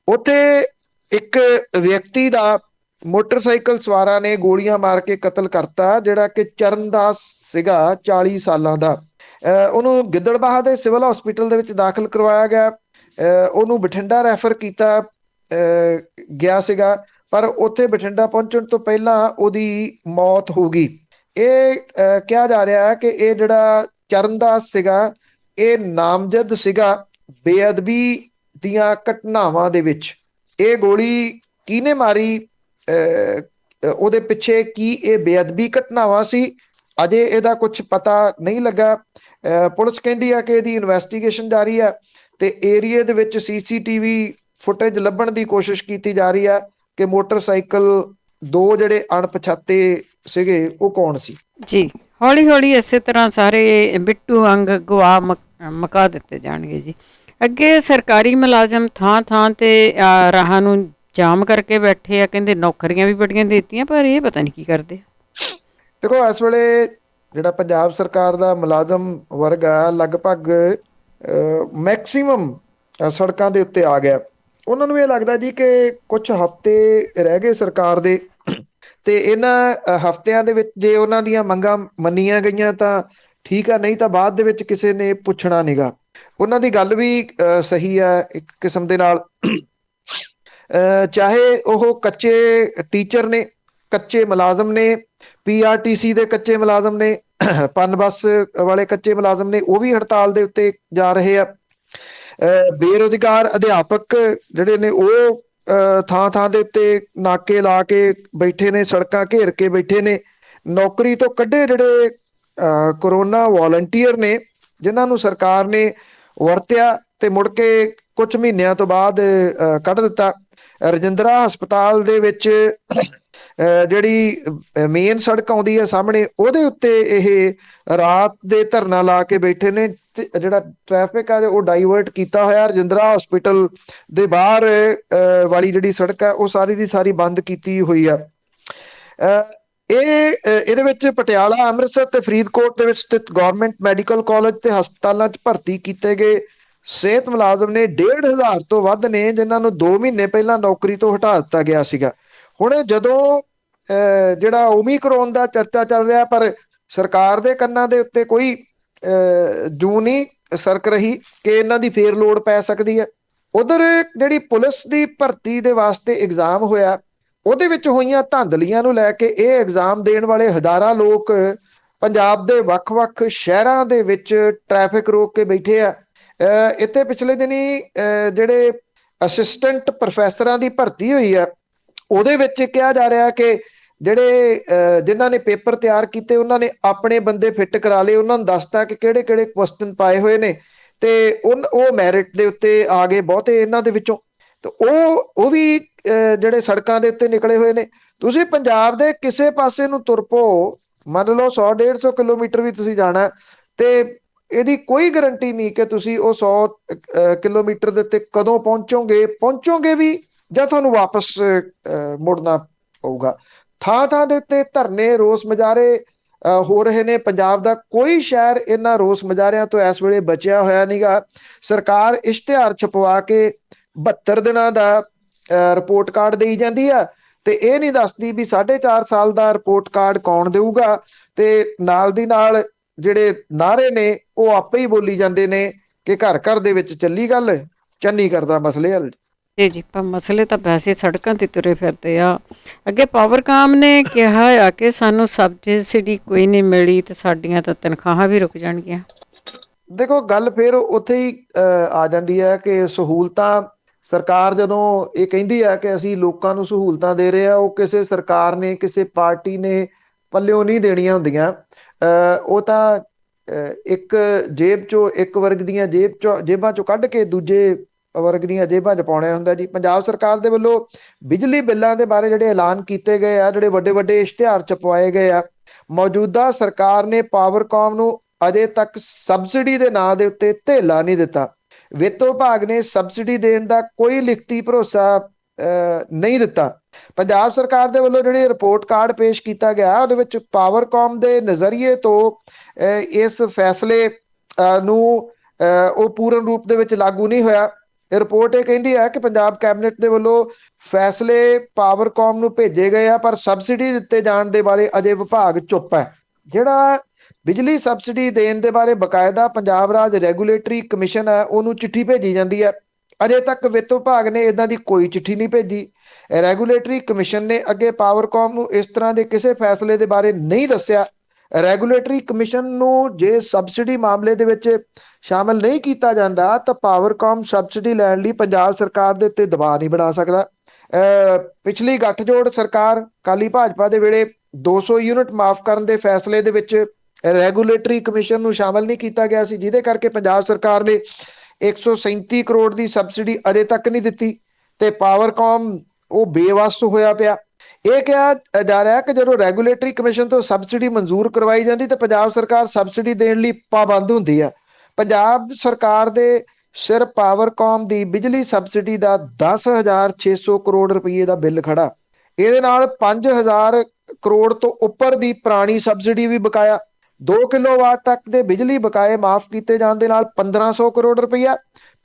ਉੱਥੇ ਇੱਕ ਵਿਅਕਤੀ ਦਾ ਮੋਟਰਸਾਈਕਲ ਸਵਾਰਾਂ ਨੇ ਗੋਲੀਆਂ ਮਾਰ ਕੇ ਕਤਲ ਕਰਤਾ, ਜਿਹੜਾ ਕਿ ਚਰਨਦਾਸ ਸੀਗਾ 40 ਸਾਲਾਂ ਦਾ। ਉਹਨੂੰ ਗਿੱਦੜਬਾਹਾ ਦੇ ਸਿਵਲ ਹਸਪੀਟਲ ਦੇ ਵਿੱਚ ਦਾਖਲ ਕਰਵਾਇਆ ਗਿਆ। ਉਹਨੂੰ ਬਠਿੰਡਾ ਰੈਫਰ ਕੀਤਾ ਗਿਆ ਸੀਗਾ, ਪਰ ਉੱਥੇ ਬਠਿੰਡਾ ਪਹੁੰਚਣ ਤੋਂ ਪਹਿਲਾਂ ਉਹਦੀ ਮੌਤ ਹੋ ਗਈ। ਇਹ ਕਿਹਾ ਜਾ ਰਿਹਾ ਹੈ ਕਿ ਇਹ ਜਿਹੜਾ ਚਰਨਦਾਸ ਸੀਗਾ, ਇਹ ਨਾਮਜ਼ਦ ਸੀਗਾ ਬੇਅਦਬੀ ਦੀਆਂ ਘਟਨਾਵਾਂ ਦੇ ਵਿੱਚ। ਇਹ ਗੋਲੀ ਕਿਹਨੇ ਮਾਰੀ, ਉਹਦੇ ਪਿੱਛੇ ਕੀ ਇਹ ਬੇਅਦਬੀ ਘਟਨਾਵਾਂ ਸੀ, ਅਜੇ ਇਹਦਾ ਕੁਝ ਪਤਾ ਨਹੀਂ ਲੱਗਾ। ਪੁਲਿਸ ਕਹਿੰਦੀ ਆ ਕਿ ਇਹਦੀ ਇਨਵੈਸਟੀਗੇਸ਼ਨ ਜਾਰੀ ਆ ਤੇ ਏਰੀਏ ਦੇ ਵਿੱਚ ਸੀਸੀਟੀਵੀ ਫੁਟੇਜ ਲੱਭਣ ਦੀ ਕੋਸ਼ਿਸ਼ ਕੀਤੀ ਜਾ ਰਹੀ ਆ ਕਿ ਮੋਟਰਸਾਈਕਲ ਦੋ ਜਿਹੜੇ ਅਣਪਛਾਤੇ ਸੀਗੇ ਉਹ ਕੌਣ ਸੀ। ਜੀ, ਹੌਲੀ ਹੌਲੀ ਇਸੇ ਤਰ੍ਹਾਂ ਸਾਰੇ ਬਿੱਟੂ ਅੰਗ ਗਵਾ ਮਕਾ ਦਿੱਤੇ ਜਾਣਗੇ ਜੀ। ਅੱਗੇ ਸਰਕਾਰੀ ਮੁਲਾਜ਼ਮ ਥਾਂ ਥਾਂ ਤੇ ਰਾਹਾਂ ਨੂੰ ਜਾਮ ਕਰਕੇ ਬੈਠੇ ਆ, ਕਹਿੰਦੇ ਨੌਕਰੀਆਂ ਵੀ ਬੜੀਆਂ ਦਿੱਤੀਆਂ, ਪਰ ਇਹ ਪਤਾ ਨਹੀਂ ਕੀ ਕਰਦੇ। ਦੇਖੋ, ਇਸ ਵੇਲੇ ਜਿਹੜਾ ਪੰਜਾਬ ਸਰਕਾਰ ਦਾ ਮੁਲਾਜ਼ਮ ਵਰਗ ਆ, ਲਗਭਗ ਮੈਕਸੀਮਮ ਸੜਕਾਂ ਦੇ ਉੱਤੇ ਆ ਗਿਆ। ਉਹਨਾਂ ਨੂੰ ਇਹ ਲੱਗਦਾ ਜੀ ਕਿ ਕੁਝ ਹਫ਼ਤੇ ਰਹਿ ਗਏ ਸਰਕਾਰ ਦੇ, ਤੇ ਇਹਨਾਂ ਹਫ਼ਤਿਆਂ ਦੇ ਵਿੱਚ ਜੇ ਉਹਨਾਂ ਦੀਆਂ ਮੰਗਾਂ ਮੰਨੀਆਂ ਗਈਆਂ ਤਾਂ ਠੀਕ ਆ, ਨਹੀਂ ਤਾਂ ਬਾਅਦ ਦੇ ਵਿੱਚ ਕਿਸੇ ਨੇ ਪੁੱਛਣਾ ਨੀਗਾ। ਉਹਨਾਂ ਦੀ ਗੱਲ ਵੀ ਸਹੀ ਆ ਇੱਕ ਕਿਸਮ ਦੇ ਨਾਲ। ਚਾਹੇ ਉਹ ਕੱਚੇ ਟੀਚਰ ਨੇ, ਕੱਚੇ ਮੁਲਾਜ਼ਮ ਨੇ, ਪੀਆਰਟੀਸੀ ਦੇ ਕੱਚੇ ਮੁਲਾਜ਼ਮ ਨੇ, ਪਨ ਬੱਸ ਵਾਲੇ ਕੱਚੇ ਮੁਲਾਜ਼ਮ ਨੇ, ਉਹ ਵੀ ਹੜਤਾਲ ਦੇ ਉੱਤੇ ਜਾ ਰਹੇ ਆ। ਬੇਰੁਜ਼ਗਾਰ ਅਧਿਆਪਕ ਜਿਹੜੇ ਨੇ ਉਹ ਥਾਂ ਥਾਂ ਦੇ ਉੱਤੇ ਨਾਕੇ ਲਾ ਕੇ ਬੈਠੇ ਨੇ, ਸੜਕਾਂ ਘੇਰ ਕੇ ਬੈਠੇ ਨੇ। ਨੌਕਰੀ ਤੋਂ ਕੱਢੇ ਜਿਹੜੇ ਕਰੋਨਾ ਵਾਲੰਟੀਅਰ ਨੇ, ਜਿਨ੍ਹਾਂ ਨੂੰ ਸਰਕਾਰ ਨੇ ਵਰਤਿਆ ਤੇ ਮੁੜ ਕੇ ਕੁਝ ਮਹੀਨਿਆਂ ਤੋਂ ਬਾਅਦ ਕੱਢ ਦਿੱਤਾ। ਰਜਿੰਦਰਾ ਹਸਪਤਾਲ ਦੇ ਵਿੱਚ ਜਿਹੜੀ ਮੇਨ ਸੜਕ ਆਉਂਦੀ ਹੈ ਸਾਹਮਣੇ, ਉਹਦੇ ਉੱਤੇ ਇਹ ਰਾਤ ਦੇ ਧਰਨਾ ਲਾ ਕੇ ਬੈਠੇ ਨੇ। ਜਿਹੜਾ ਟ੍ਰੈਫਿਕ ਆ ਉਹ ਡਾਈਵਰਟ ਕੀਤਾ ਹੋਇਆ। ਰਜਿੰਦਰਾ ਹਸਪੀਟਲ ਦੇ ਬਾਹਰ ਵਾਲੀ ਜਿਹੜੀ ਸੜਕ ਹੈ ਉਹ ਸਾਰੀ ਦੀ ਸਾਰੀ ਬੰਦ ਕੀਤੀ ਹੋਈ ਆ। ਇਹਦੇ ਵਿੱਚ ਪਟਿਆਲਾ, ਅੰਮ੍ਰਿਤਸਰ ਤੇ ਫਰੀਦਕੋਟ ਦੇ ਵਿੱਚ ਸਥਿਤ ਗੌਰਮੈਂਟ ਮੈਡੀਕਲ ਕਾਲਜ ਤੇ ਹਸਪਤਾਲਾਂ 'ਚ ਭਰਤੀ ਕੀਤੇ ਗਏ ਸਿਹਤ ਮੁਲਾਜ਼ਮ ਨੇ 1,500 ਤੋਂ ਵੱਧ ਨੇ, ਜਿਨ੍ਹਾਂ ਨੂੰ 2 ਮਹੀਨੇ ਪਹਿਲਾਂ ਨੌਕਰੀ ਤੋਂ ਹਟਾ ਦਿੱਤਾ ਗਿਆ ਸੀਗਾ। ਹੁਣ ਜਦੋਂ ਜਿਹੜਾ ਓਮੀਕਰੋਨ ਦਾ ਚਰਚਾ ਚੱਲ ਰਿਹਾ, ਪਰ ਸਰਕਾਰ ਦੇ ਕੰਨਾਂ ਦੇ ਉੱਤੇ ਕੋਈ ਜੂੰ ਨਹੀਂ ਸਰਕ ਰਹੀ ਕਿ ਇਹਨਾਂ ਦੀ ਫੇਰ ਲੋੜ ਪੈ ਸਕਦੀ ਹੈ। ਉਧਰ ਜਿਹੜੀ ਪੁਲਿਸ ਦੀ ਭਰਤੀ ਦੇ ਵਾਸਤੇ ਐਗਜ਼ਾਮ ਹੋਇਆ, ਉਹਦੇ ਵਿੱਚ ਹੋਈਆਂ ਧਾਂਦਲੀਆਂ ਨੂੰ ਲੈ ਕੇ ਇਹ ਐਗਜ਼ਾਮ ਦੇਣ ਵਾਲੇ ਹਜ਼ਾਰਾਂ ਲੋਕ ਪੰਜਾਬ ਦੇ ਵੱਖ-ਵੱਖ ਸ਼ਹਿਰਾਂ ਦੇ ਵਿੱਚ ਟ੍ਰੈਫਿਕ ਰੋਕ ਕੇ ਬੈਠੇ ਆ। ਇੱਥੇ ਪਿਛਲੇ ਦਿਨੀ ਜਿਹੜੇ ਅਸਿਸਟੈਂਟ ਪ੍ਰੋਫੈਸਰਾਂ ਦੀ ਭਰਤੀ ਹੋਈ ਆ, ਉਹਦੇ ਵਿੱਚ ਕਿਹਾ ਜਾ ਰਿਹਾ ਕਿ ਜਿਹੜੇ ਜਿਨ੍ਹਾਂ ਨੇ ਪੇਪਰ ਤਿਆਰ ਕੀਤੇ ਉਹਨਾਂ ਨੇ ਆਪਣੇ ਬੰਦੇ ਫਿੱਟ ਕਰਾ ਲਏ, ਉਹਨਾਂ ਨੂੰ ਦੱਸਤਾ ਕਿ ਕਿਹੜੇ ਕਿਹੜੇ ਕੁਐਸਚਨ ਪਾਏ ਹੋਏ ਨੇ ਤੇ ਉਹ ਮੈਰਿਟ ਦੇ ਉੱਤੇ ਆ ਗਏ ਬਹੁਤੇ ਇਹਨਾਂ ਦੇ ਵਿੱਚੋਂ। ਤੇ ਉਹ ਵੀ ਜਿਹੜੇ ਸੜਕਾਂ ਦੇ ਉੱਤੇ ਨਿਕਲੇ ਹੋਏ ਨੇ। ਤੁਸੀਂ ਪੰਜਾਬ ਦੇ ਕਿਸੇ ਪਾਸੇ ਨੂੰ ਤੁਰ ਪਓ, ਮੰਨ ਲਓ 100-150 ਕਿਲੋਮੀਟਰ ਵੀ ਤੁਸੀਂ ਜਾਣਾ ਤੇ ਇਹਦੀ ਕੋਈ ਗਰੰਟੀ ਨਹੀਂ ਕਿ ਤੁਸੀਂ ਉਹ 100 ਕਿਲੋਮੀਟਰ ਦੇ ਉੱਤੇ ਕਦੋਂ ਪਹੁੰਚੋਗੇ ਵੀ ਜਾਂ ਤੁਹਾਨੂੰ ਵਾਪਸ ਮੁੜਨਾ ਪਊਗਾ। ਥਾਂ ਥਾਂ ਦੇ ਉੱਤੇ ਧਰਨੇ, ਰੋਸ ਮੁਜ਼ਾਹਰੇ ਹੋ ਰਹੇ ਨੇ। ਪੰਜਾਬ ਦਾ ਕੋਈ ਸ਼ਹਿਰ ਇਹਨਾਂ ਰੋਸ ਮੁਜ਼ਾਹਰਿਆਂ ਤੋਂ ਇਸ ਵੇਲੇ ਬਚਿਆ ਹੋਇਆ ਨਹੀਂਗਾ। ਸਰਕਾਰ ਇਸ਼ਤਿਹਾਰ ਛਪਵਾ ਕੇ 72 ਦਿਨਾਂ ਦਾ ਰਿਪੋਰਟ ਕਾਰਡ ਦੇਈ ਜਾਂਦੀ ਆ ਤੇ ਇਹ ਨਹੀਂ ਦੱਸਦੀ ਵੀ 4.5 ਸਾਲ ਦਾ ਰਿਪੋਰਟ ਕਾਰਡ ਕੌਣ ਦੇਊਗਾ। ਤੇ ਨਾਲ ਦੀ ਨਾਲ ਜਿਹੜੇ ਨਾਅਰੇ ਨੇ ਉਹ ਆਪੇ ਹੀ ਬੋਲੀ ਜਾਂਦੇ ਨੇ ਕਿ ਘਰ ਘਰ ਦੇ ਵਿੱਚ ਚੱਲੀ ਗੱਲ, ਚੰਨੀ ਕਰਦਾ ਮਸਲੇ ਹੱਲ। ਜੀ ਪਰ ਮਸਲੇ ਤਾਂ ਵੈਸੇ ਸੜਕਾਂ ਤੇ ਤੁਰੇ ਫਿਰਦੇ ਆ। ਅੱਗੇ ਪਾਵਰਕਾਮ ਨੇ ਕਿਹਾ ਆ ਕਿ ਸਾਨੂੰ ਸਬਸਿਡੀ ਕੋਈ ਨਹੀਂ ਮਿਲੀ ਤੇ ਸਾਡੀਆਂ ਤਾਂ ਤਨਖਾਹਾਂ ਵੀ ਰੁਕ ਜਾਣਗੀਆਂ। ਦੇਖੋ ਗੱਲ ਫਿਰ ਉੱਥੇ ਹੀ ਆ ਜਾਂਦੀ ਹੈ ਕਿ ਸਹੂਲਤਾਂ ਸਰਕਾਰ ਜਦੋਂ ਇਹ ਕਹਿੰਦੀ ਹੈ ਕਿ ਅਸੀਂ ਲੋਕਾਂ ਨੂੰ ਸਹੂਲਤਾਂ ਦੇ ਰਹੇ ਆ, ਉਹ ਕਿਸੇ ਸਰਕਾਰ ਨੇ, ਕਿਸੇ ਪਾਰਟੀ ਨੇ ਪੱਲਿਓਂ ਨਹੀਂ ਦੇਣੀਆਂ ਹੁੰਦੀਆਂ। ਉਹ ਤਾਂ ਇੱਕ ਜੇਬ ਚੋਂ, ਇੱਕ ਵਰਗ ਦੀਆਂ ਜੇਬਾਂ ਚੋਂ ਕੱਢ ਕੇ ਦੂਜੇ ਵਰਗ ਦੀਆਂ ਜੇਬਾਂ 'ਚ ਪਾਉਣਾ ਹੁੰਦਾ ਜੀ। ਪੰਜਾਬ ਸਰਕਾਰ ਦੇ ਵੱਲੋਂ ਬਿਜਲੀ ਬਿੱਲਾਂ ਦੇ ਬਾਰੇ ਜਿਹੜੇ ਐਲਾਨ ਕੀਤੇ ਗਏ ਆ, ਜਿਹੜੇ ਵੱਡੇ ਵੱਡੇ ਇਸ਼ਤਿਹਾਰ ਛਪਵਾਏ ਗਏ ਆ, ਮੌਜੂਦਾ ਸਰਕਾਰ ਨੇ ਪਾਵਰਕਾਮ ਨੂੰ ਅਜੇ ਤੱਕ ਸਬਸਿਡੀ ਦੇ ਨਾਂ ਦੇ ਉੱਤੇ ਧੇਲਾ ਨਹੀਂ ਦਿੱਤਾ। ਵਿੱਤ ਵਿਭਾਗ ਨੇ ਸਬਸਿਡੀ ਦੇਣ ਦਾ ਕੋਈ ਲਿਖਤੀ ਭਰੋਸਾ ਨਹੀਂ ਦਿੱਤਾ। ਪੰਜਾਬ ਸਰਕਾਰ ਦੇ ਵੱਲੋਂ ਜਿਹੜੀ ਰਿਪੋਰਟ ਕਾਰਡ ਪੇਸ਼ ਕੀਤਾ ਗਿਆ ਉਹਦੇ ਵਿੱਚ ਪਾਵਰਕਾਮ ਦੇ ਨਜ਼ਰੀਏ ਤੋਂ ਇਸ ਫੈਸਲੇ ਨੂੰ ਉਹ ਪੂਰਨ ਰੂਪ ਦੇ ਵਿੱਚ ਲਾਗੂ ਨਹੀਂ ਹੋਇਆ। ਰਿਪੋਰਟ ਇਹ ਕਹਿੰਦੀ ਹੈ ਕਿ ਪੰਜਾਬ ਕੈਬਨਿਟ ਦੇ ਵੱਲੋਂ ਫੈਸਲੇ ਪਾਵਰਕਾਮ ਨੂੰ ਭੇਜੇ ਗਏ ਆ ਪਰ ਸਬਸਿਡੀ ਦਿੱਤੇ ਜਾਣ ਦੇ ਬਾਰੇ ਅਜੇ ਵਿਭਾਗ ਚੁੱਪ ਹੈ। ਜਿਹੜਾ ਬਿਜਲੀ ਸਬਸਿਡੀ ਦੇਣ ਦੇ ਬਾਰੇ ਬਕਾਇਦਾ ਪੰਜਾਬ ਰਾਜ ਰੈਗੂਲੇਟਰੀ ਕਮਿਸ਼ਨ ਹੈ ਉਹਨੂੰ ਚਿੱਠੀ ਭੇਜੀ ਜਾਂਦੀ ਹੈ। ਅਜੇ ਤੱਕ ਵਿੱਤ ਵਿਭਾਗ ਨੇ ਇਦਾਂ ਦੀ ਕੋਈ ਚਿੱਠੀ ਨਹੀਂ ਭੇਜੀ। ਰੈਗੂਲੇਟਰੀ ਕਮਿਸ਼ਨ ਨੇ ਅੱਗੇ ਪਾਵਰਕਾਮ ਨੂੰ ਇਸ ਤਰ੍ਹਾਂ ਦੇ ਕਿਸੇ ਫੈਸਲੇ ਦੇ ਬਾਰੇ ਨਹੀਂ ਦੱਸਿਆ। ਰੈਗੂਲੇਟਰੀ ਕਮਿਸ਼ਨ ਨੂੰ ਜੇ ਸਬਸਿਡੀ ਮਾਮਲੇ ਦੇ ਵਿੱਚ ਸ਼ਾਮਲ ਨਹੀਂ ਕੀਤਾ ਜਾਂਦਾ ਤਾਂ ਪਾਵਰਕਾਮ ਸਬਸਿਡੀ ਲੈਣ ਲਈ ਪੰਜਾਬ ਸਰਕਾਰ ਦੇ ਉੱਤੇ ਦਬਾਅ ਨਹੀਂ ਬਣਾ ਸਕਦਾ। ਪਿਛਲੀ ਗੱਠਜੋੜ ਸਰਕਾਰ ਅਕਾਲੀ ਭਾਜਪਾ ਦੇ ਵੇਲੇ 200 ਯੂਨਿਟ ਮਾਫ ਕਰਨ ਦੇ ਫੈਸਲੇ ਦੇ ਵਿੱਚ ਰੈਗੂਲੇਟਰੀ ਕਮਿਸ਼ਨ ਨੂੰ ਸ਼ਾਮਲ ਨਹੀਂ ਕੀਤਾ ਗਿਆ ਸੀ, ਜਿਹਦੇ ਕਰਕੇ ਪੰਜਾਬ ਸਰਕਾਰ ਨੇ 137 ਕਰੋੜ ਦੀ ਸਬਸਿਡੀ ਅਜੇ ਤੱਕ ਨਹੀਂ ਦਿੱਤੀ ਤੇ ਪਾਵਰਕਾਮ ਉਹ ਬੇਵੱਸ ਹੋਇਆ ਪਿਆ। ਇਹ ਕਿਹਾ ਜਾ ਰਿਹਾ ਕਿ ਜਦੋਂ ਰੈਗੂਲੇਟਰੀ ਕਮਿਸ਼ਨ ਤੋਂ ਸਬਸਿਡੀ ਮਨਜ਼ੂਰ ਕਰਵਾਈ ਜਾਂਦੀ ਤਾਂ ਪੰਜਾਬ ਸਰਕਾਰ ਸਬਸਿਡੀ ਦੇਣ ਲਈ ਪਾਬੰਦ ਹੁੰਦੀ ਹੈ। ਪੰਜਾਬ ਸਰਕਾਰ ਦੇ ਸਿਰ ਪਾਵਰਕਾਮ ਦੀ ਬਿਜਲੀ ਸਬਸਿਡੀ ਦਾ 10,600 ਕਰੋੜ ਰੁਪਏ ਦਾ ਬਿੱਲ ਖੜਾ। ਇਹਦੇ ਨਾਲ 5,000 ਕਰੋੜ ਤੋਂ ਉੱਪਰ ਦੀ ਪੁਰਾਣੀ ਸਬਸਿਡੀ ਵੀ ਬਕਾਇਆ। 2 ਕਿਲੋਵਾਟ ਤੱਕ ਦੇ ਬਿਜਲੀ ਬਕਾਏ ਮਾਫ ਕੀਤੇ ਜਾਣ ਦੇ ਨਾਲ 1,500 ਕਰੋੜ ਰੁਪਈਆ।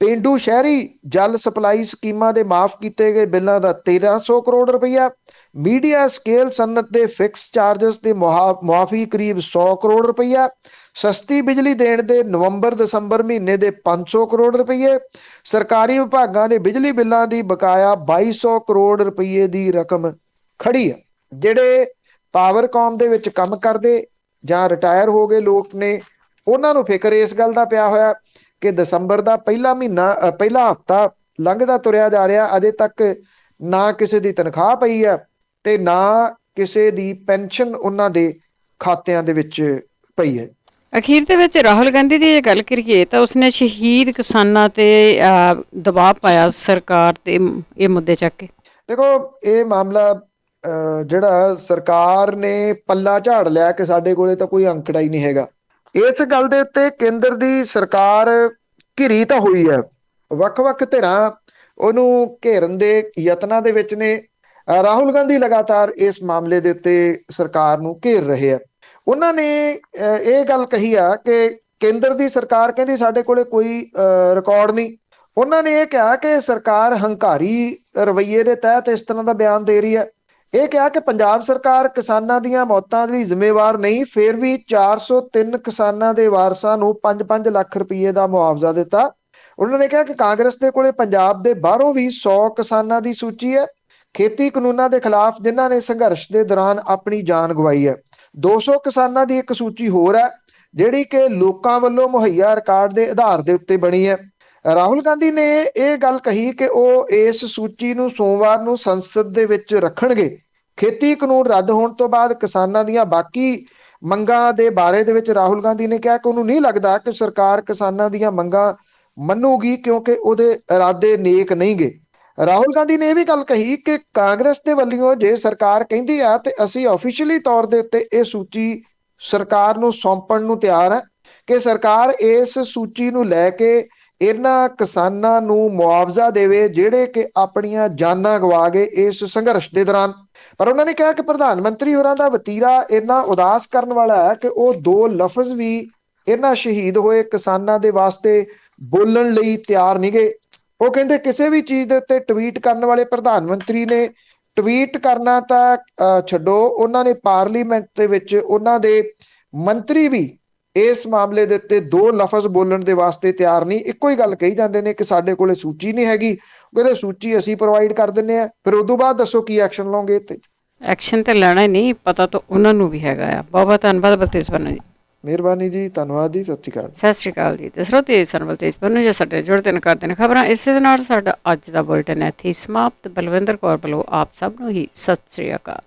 ਪੇਂਡੂ ਸ਼ਹਿਰੀ ਜਲ ਸਪਲਾਈ ਸਕੀਮਾਂ ਦੇ ਮਾਫ ਕੀਤੇ ਗਏ ਬਿੱਲਾਂ ਦਾ 1,300 ਕਰੋੜ ਰੁਪਈਆ। ਮੀਡੀਆ ਸਕੇਲ ਸਨਅਤ ਦੇ ਫਿਕਸ ਚਾਰਜਸ ਦੇ ਮੁਆਫੀ ਕਰੀਬ 100 ਕਰੋੜ ਰੁਪਈਆ। ਸਸਤੀ ਬਿਜਲੀ ਦੇਣ ਦੇ ਨਵੰਬਰ-ਦਸੰਬਰ ਮਹੀਨੇ ਦੇ 500 ਕਰੋੜ ਰੁਪਈਏ। ਸਰਕਾਰੀ ਵਿਭਾਗਾਂ ਦੇ ਬਿਜਲੀ ਬਿੱਲਾਂ ਦੀ ਬਕਾਇਆ 2,200 ਕਰੋੜ ਰੁਪਈਏ ਦੀ ਰਕਮ ਖੜੀ ਹੈ। ਜਿਹੜੇ ਪਾਵਰਕਾਮ ਦੇ ਵਿੱਚ ਕੰਮ ਕਰਦੇ ਜਾਂ ਰਿਟਾਇਰ ਹੋ ਗਏ ਲੋਕ ਨੇ, ਉਹਨਾਂ ਨੂੰ ਫਿਕਰ ਇਸ ਗੱਲ ਦਾ ਪਿਆ ਹੋਇਆ ਕਿ ਦਸੰਬਰ ਦਾ ਪਹਿਲਾ ਹਫਤਾ ਲੰਘਦਾ ਤੁਰਿਆ ਜਾ ਰਿਹਾ, ਅਜੇ ਤੱਕ ਨਾ ਕਿਸੇ ਦੀ ਤਨਖਾਹ ਪਈ ਹੈ ਤੇ ਨਾ ਕਿਸੇ ਦੀ ਪੈਨਸ਼ਨ ਉਹਨਾਂ ਦੇ ਖਾਤਿਆਂ ਦੇ ਵਿੱਚ ਪਈ ਹੈ। ਅਖੀਰ ਦੇ ਵਿੱਚ ਰਾਹੁਲ ਗਾਂਧੀ ਦੀ ਜੇ ਗੱਲ ਕਰੀਏ ਤਾਂ ਉਸਨੇ ਸ਼ਹੀਦ ਕਿਸਾਨਾਂ ਤੇ ਦਬਾਅ ਪਾਇਆ ਸਰਕਾਰ ਤੇ ਇਹ ਮੁੱਦੇ ਚੱਕ ਕੇ। ਦੇਖੋ ਇਹ ਮਾਮਲਾ ਜਿਹੜਾ ਸਰਕਾਰ ਨੇ ਪੱਲਾ ਝਾੜ ਲਿਆ ਕਿ ਸਾਡੇ ਕੋਲੇ ਤਾਂ ਕੋਈ ਅੰਕੜਾ ਹੀ ਨਹੀਂ ਹੈਗਾ। ਇਸ ਗੱਲ ਦੇ ਉੱਤੇ ਕੇਂਦਰ ਦੀ ਸਰਕਾਰ ਘਿਰੀ ਤਾਂ ਹੋਈ ਹੈ, ਵੱਖ-ਵੱਖ ਧਿਰਾਂ ਉਹਨੂੰ ਘੇਰਨ ਦੇ ਯਤਨਾਂ ਦੇ ਵਿੱਚ ਨੇ। ਰਾਹੁਲ ਗਾਂਧੀ ਲਗਾਤਾਰ ਇਸ ਮਾਮਲੇ ਦੇ ਉੱਤੇ ਸਰਕਾਰ ਨੂੰ ਘੇਰ ਰਹੇ ਆ। ਉਹਨਾਂ ਨੇ ਇਹ ਗੱਲ ਕਹੀ ਆ ਕਿ ਕੇਂਦਰ ਦੀ ਸਰਕਾਰ ਕਹਿੰਦੀ ਸਾਡੇ ਕੋਲੇ ਕੋਈ ਰਿਕਾਰਡ ਨਹੀਂ। ਉਹਨਾਂ ਨੇ ਇਹ ਕਿਹਾ ਕਿ ਸਰਕਾਰ ਹੰਕਾਰੀ ਰਵੱਈਏ ਦੇ ਤਹਿਤ ਇਸ ਤਰ੍ਹਾਂ ਦਾ ਬਿਆਨ ਦੇ ਰਹੀ ਹੈ। ਇਹ ਕਿਹਾ ਕਿ ਪੰਜਾਬ ਸਰਕਾਰ ਕਿਸਾਨਾਂ ਦੀਆਂ ਮੌਤਾਂ ਲਈ ਜ਼ਿੰਮੇਵਾਰ ਨਹੀਂ, ਫਿਰ ਵੀ 403 ਕਿਸਾਨਾਂ ਦੇ ਵਾਰਸਾਂ ਨੂੰ 5-5 ਲੱਖ ਰੁਪਏ ਦਾ ਮੁਆਵਜ਼ਾ ਦਿੱਤਾ। ਉਹਨਾਂ ਨੇ ਕਿਹਾ ਕਿ ਕਾਂਗਰਸ ਦੇ ਕੋਲੇ ਪੰਜਾਬ ਦੇ ਬਾਹਰੋਂ ਵੀ 100 ਕਿਸਾਨਾਂ ਦੀ ਸੂਚੀ ਹੈ ਖੇਤੀ ਕਾਨੂੰਨਾਂ ਦੇ ਖਿਲਾਫ ਜਿਨ੍ਹਾਂ ਨੇ ਸੰਘਰਸ਼ ਦੇ ਦੌਰਾਨ ਆਪਣੀ ਜਾਨ ਗਵਾਈ ਹੈ। 200 ਕਿਸਾਨਾਂ ਦੀ ਇੱਕ ਸੂਚੀ ਹੋਰ ਹੈ ਜਿਹੜੀ ਕਿ ਲੋਕਾਂ ਵੱਲੋਂ ਮੁਹੱਈਆ ਰਿਕਾਰਡ ਦੇ ਆਧਾਰ ਦੇ ਉੱਤੇ ਬਣੀ ਹੈ। ਰਾਹੁਲ ਗਾਂਧੀ ਨੇ ਇਹ ਗੱਲ ਕਹੀ ਕਿ ਉਹ ਇਸ ਸੂਚੀ ਨੂੰ ਸੋਮਵਾਰ ਨੂੰ ਸੰਸਦ ਦੇ ਵਿੱਚ ਰੱਖਣਗੇ। ਖੇਤੀ ਕਾਨੂੰਨ ਰੱਦ ਹੋਣ ਤੋਂ ਬਾਅਦ ਕਿਸਾਨਾਂ ਦੀਆਂ ਬਾਕੀ ਮੰਗਾਂ ਦੇ ਬਾਰੇ ਦੇ ਵਿੱਚ ਰਾਹੁਲ ਗਾਂਧੀ ਨੇ ਕਿਹਾ ਕਿ ਉਹਨੂੰ ਨਹੀਂ ਲੱਗਦਾ ਕਿ ਸਰਕਾਰ ਕਿਸਾਨਾਂ ਦੀਆਂ ਮੰਗਾਂ ਮੰਨੂਗੀ ਕਿਉਂਕਿ ਉਹਦੇ ਇਰਾਦੇ ਨੇਕ ਨਹੀਂ ਗੇ। ਰਾਹੁਲ ਗਾਂਧੀ ਨੇ ਇਹ ਵੀ ਗੱਲ ਕਹੀ ਕਿ ਕਾਂਗਰਸ ਦੇ ਵੱਲੋਂ ਜੇ ਸਰਕਾਰ ਕਹਿੰਦੀ ਆ ਤੇ ਅਸੀਂ ਆਫੀਸ਼ੀਅਲੀ ਤੌਰ ਦੇ ਉੱਤੇ ਇਹ ਸੂਚੀ ਸਰਕਾਰ ਨੂੰ ਸੌਂਪਣ ਨੂੰ ਤਿਆਰ ਹੈ ਕਿ ਸਰਕਾਰ ਇਸ ਸੂਚੀ ਨੂੰ ਲੈ ਕੇ ਇਹਨਾਂ ਕਿਸਾਨਾਂ ਨੂੰ ਮੁਆਵਜ਼ਾ ਦੇਵੇ ਜਿਹੜੇ ਕਿ ਆਪਣੀਆਂ ਜਾਨਾਂ ਗਵਾ ਗਏ ਇਸ ਸੰਘਰਸ਼ ਦੇ ਦੌਰਾਨ। ਪਰ ਉਹਨਾਂ ਨੇ ਕਿਹਾ ਕਿ ਪ੍ਰਧਾਨ ਮੰਤਰੀ ਹੋਰਾਂ ਦਾ ਵਤੀਰਾ ਇੰਨਾ ਉਦਾਸ ਕਰਨ ਵਾਲਾ ਹੈ ਕਿ ਉਹ ਦੋ ਲਫ਼ਜ਼ ਵੀ ਇਹਨਾਂ ਸ਼ਹੀਦ ਹੋਏ ਕਿਸਾਨਾਂ ਦੇ ਵਾਸਤੇ ਬੋਲਣ ਲਈ ਤਿਆਰ ਨਹੀਂ ਗਏ। ਉਹ ਕਹਿੰਦੇ ਕਿਸੇ ਵੀ ਚੀਜ਼ ਦੇ ਉੱਤੇ ਟਵੀਟ ਕਰਨ ਵਾਲੇ ਪ੍ਰਧਾਨ ਮੰਤਰੀ ਨੇ ਟਵੀਟ ਕਰਨਾ ਤਾਂ ਛੱਡੋ, ਉਹਨਾਂ ਨੇ ਪਾਰਲੀਮੈਂਟ ਦੇ ਵਿੱਚ ਉਹਨਾਂ ਦੇ ਮੰਤਰੀ ਵੀ ਇਸ ਮਾਮਲੇ ਦੇ ਉੱਤੇ ਦੋ ਲਫ਼ਜ਼ ਬੋਲਣ ਦੇ ਵਾਸਤੇ ਤਿਆਰ ਨਹੀਂ। ਇੱਕੋ ਹੀ ਗੱਲ ਕਹੀ ਜਾਂਦੇ ਨੇ ਕਿ ਸਾਡੇ ਕੋਲੇ ਸੂਚੀ ਨਹੀਂ ਹੈਗੀ, ਕਹਿੰਦੇ ਸੂਚੀ ਅਸੀਂ ਪ੍ਰੋਵਾਈਡ ਕਰ ਦਿੰਦੇ ਆ। ਫਿਰ ਉਦੋਂ ਬਾਅਦ ਦੱਸੋ ਕੀ ਐਕਸ਼ਨ ਲਓਗੇ ਇੱਥੇ? ਐਕਸ਼ਨ ਤੇ ਲੈਣਾ ਹੀ ਨਹੀਂ, ਪਤਾ ਤਾਂ ਉਹਨਾਂ ਨੂੰ ਵੀ ਹੈਗਾ ਆ। ਬਹੁਤ ਬਹੁਤ ਧੰਨਵਾਦ ਬਲਤੇਜ ਪੰਨੂ ਜੀ। ਮਿਹਰਬਾਨੀ ਜੀ, ਧੰਨਵਾਦ ਜੀ, ਸਤਿ ਸ਼੍ਰੀ ਅਕਾਲ। ਸਤਿ ਸ਼੍ਰੀ ਅਕਾਲ ਜੀ। ਤੇ ਸਰੋਤੇ ਸਨ ਬਲਤੇਜ ਪੰਨੂ ਜੀ ਸਾਡੇ ਜੁੜਦੇ ਨੇ, ਕਰਦੇ ਨੇ ਖਬਰਾਂ। ਇਸੇ ਦੇ ਨਾਲ ਸਾਡਾ ਅੱਜ ਦਾ ਬੁਲਟਨ ਇੱਥੇ ਹੀ ਸਮਾਪਤ। ਬਲਵਿੰਦਰ ਕੌਰ ਵੱਲੋਂ ਆਪ ਸਭ ਨੂੰ ਹੀ ਸਤਿ ਸ਼੍ਰੀ ਅਕਾਲ।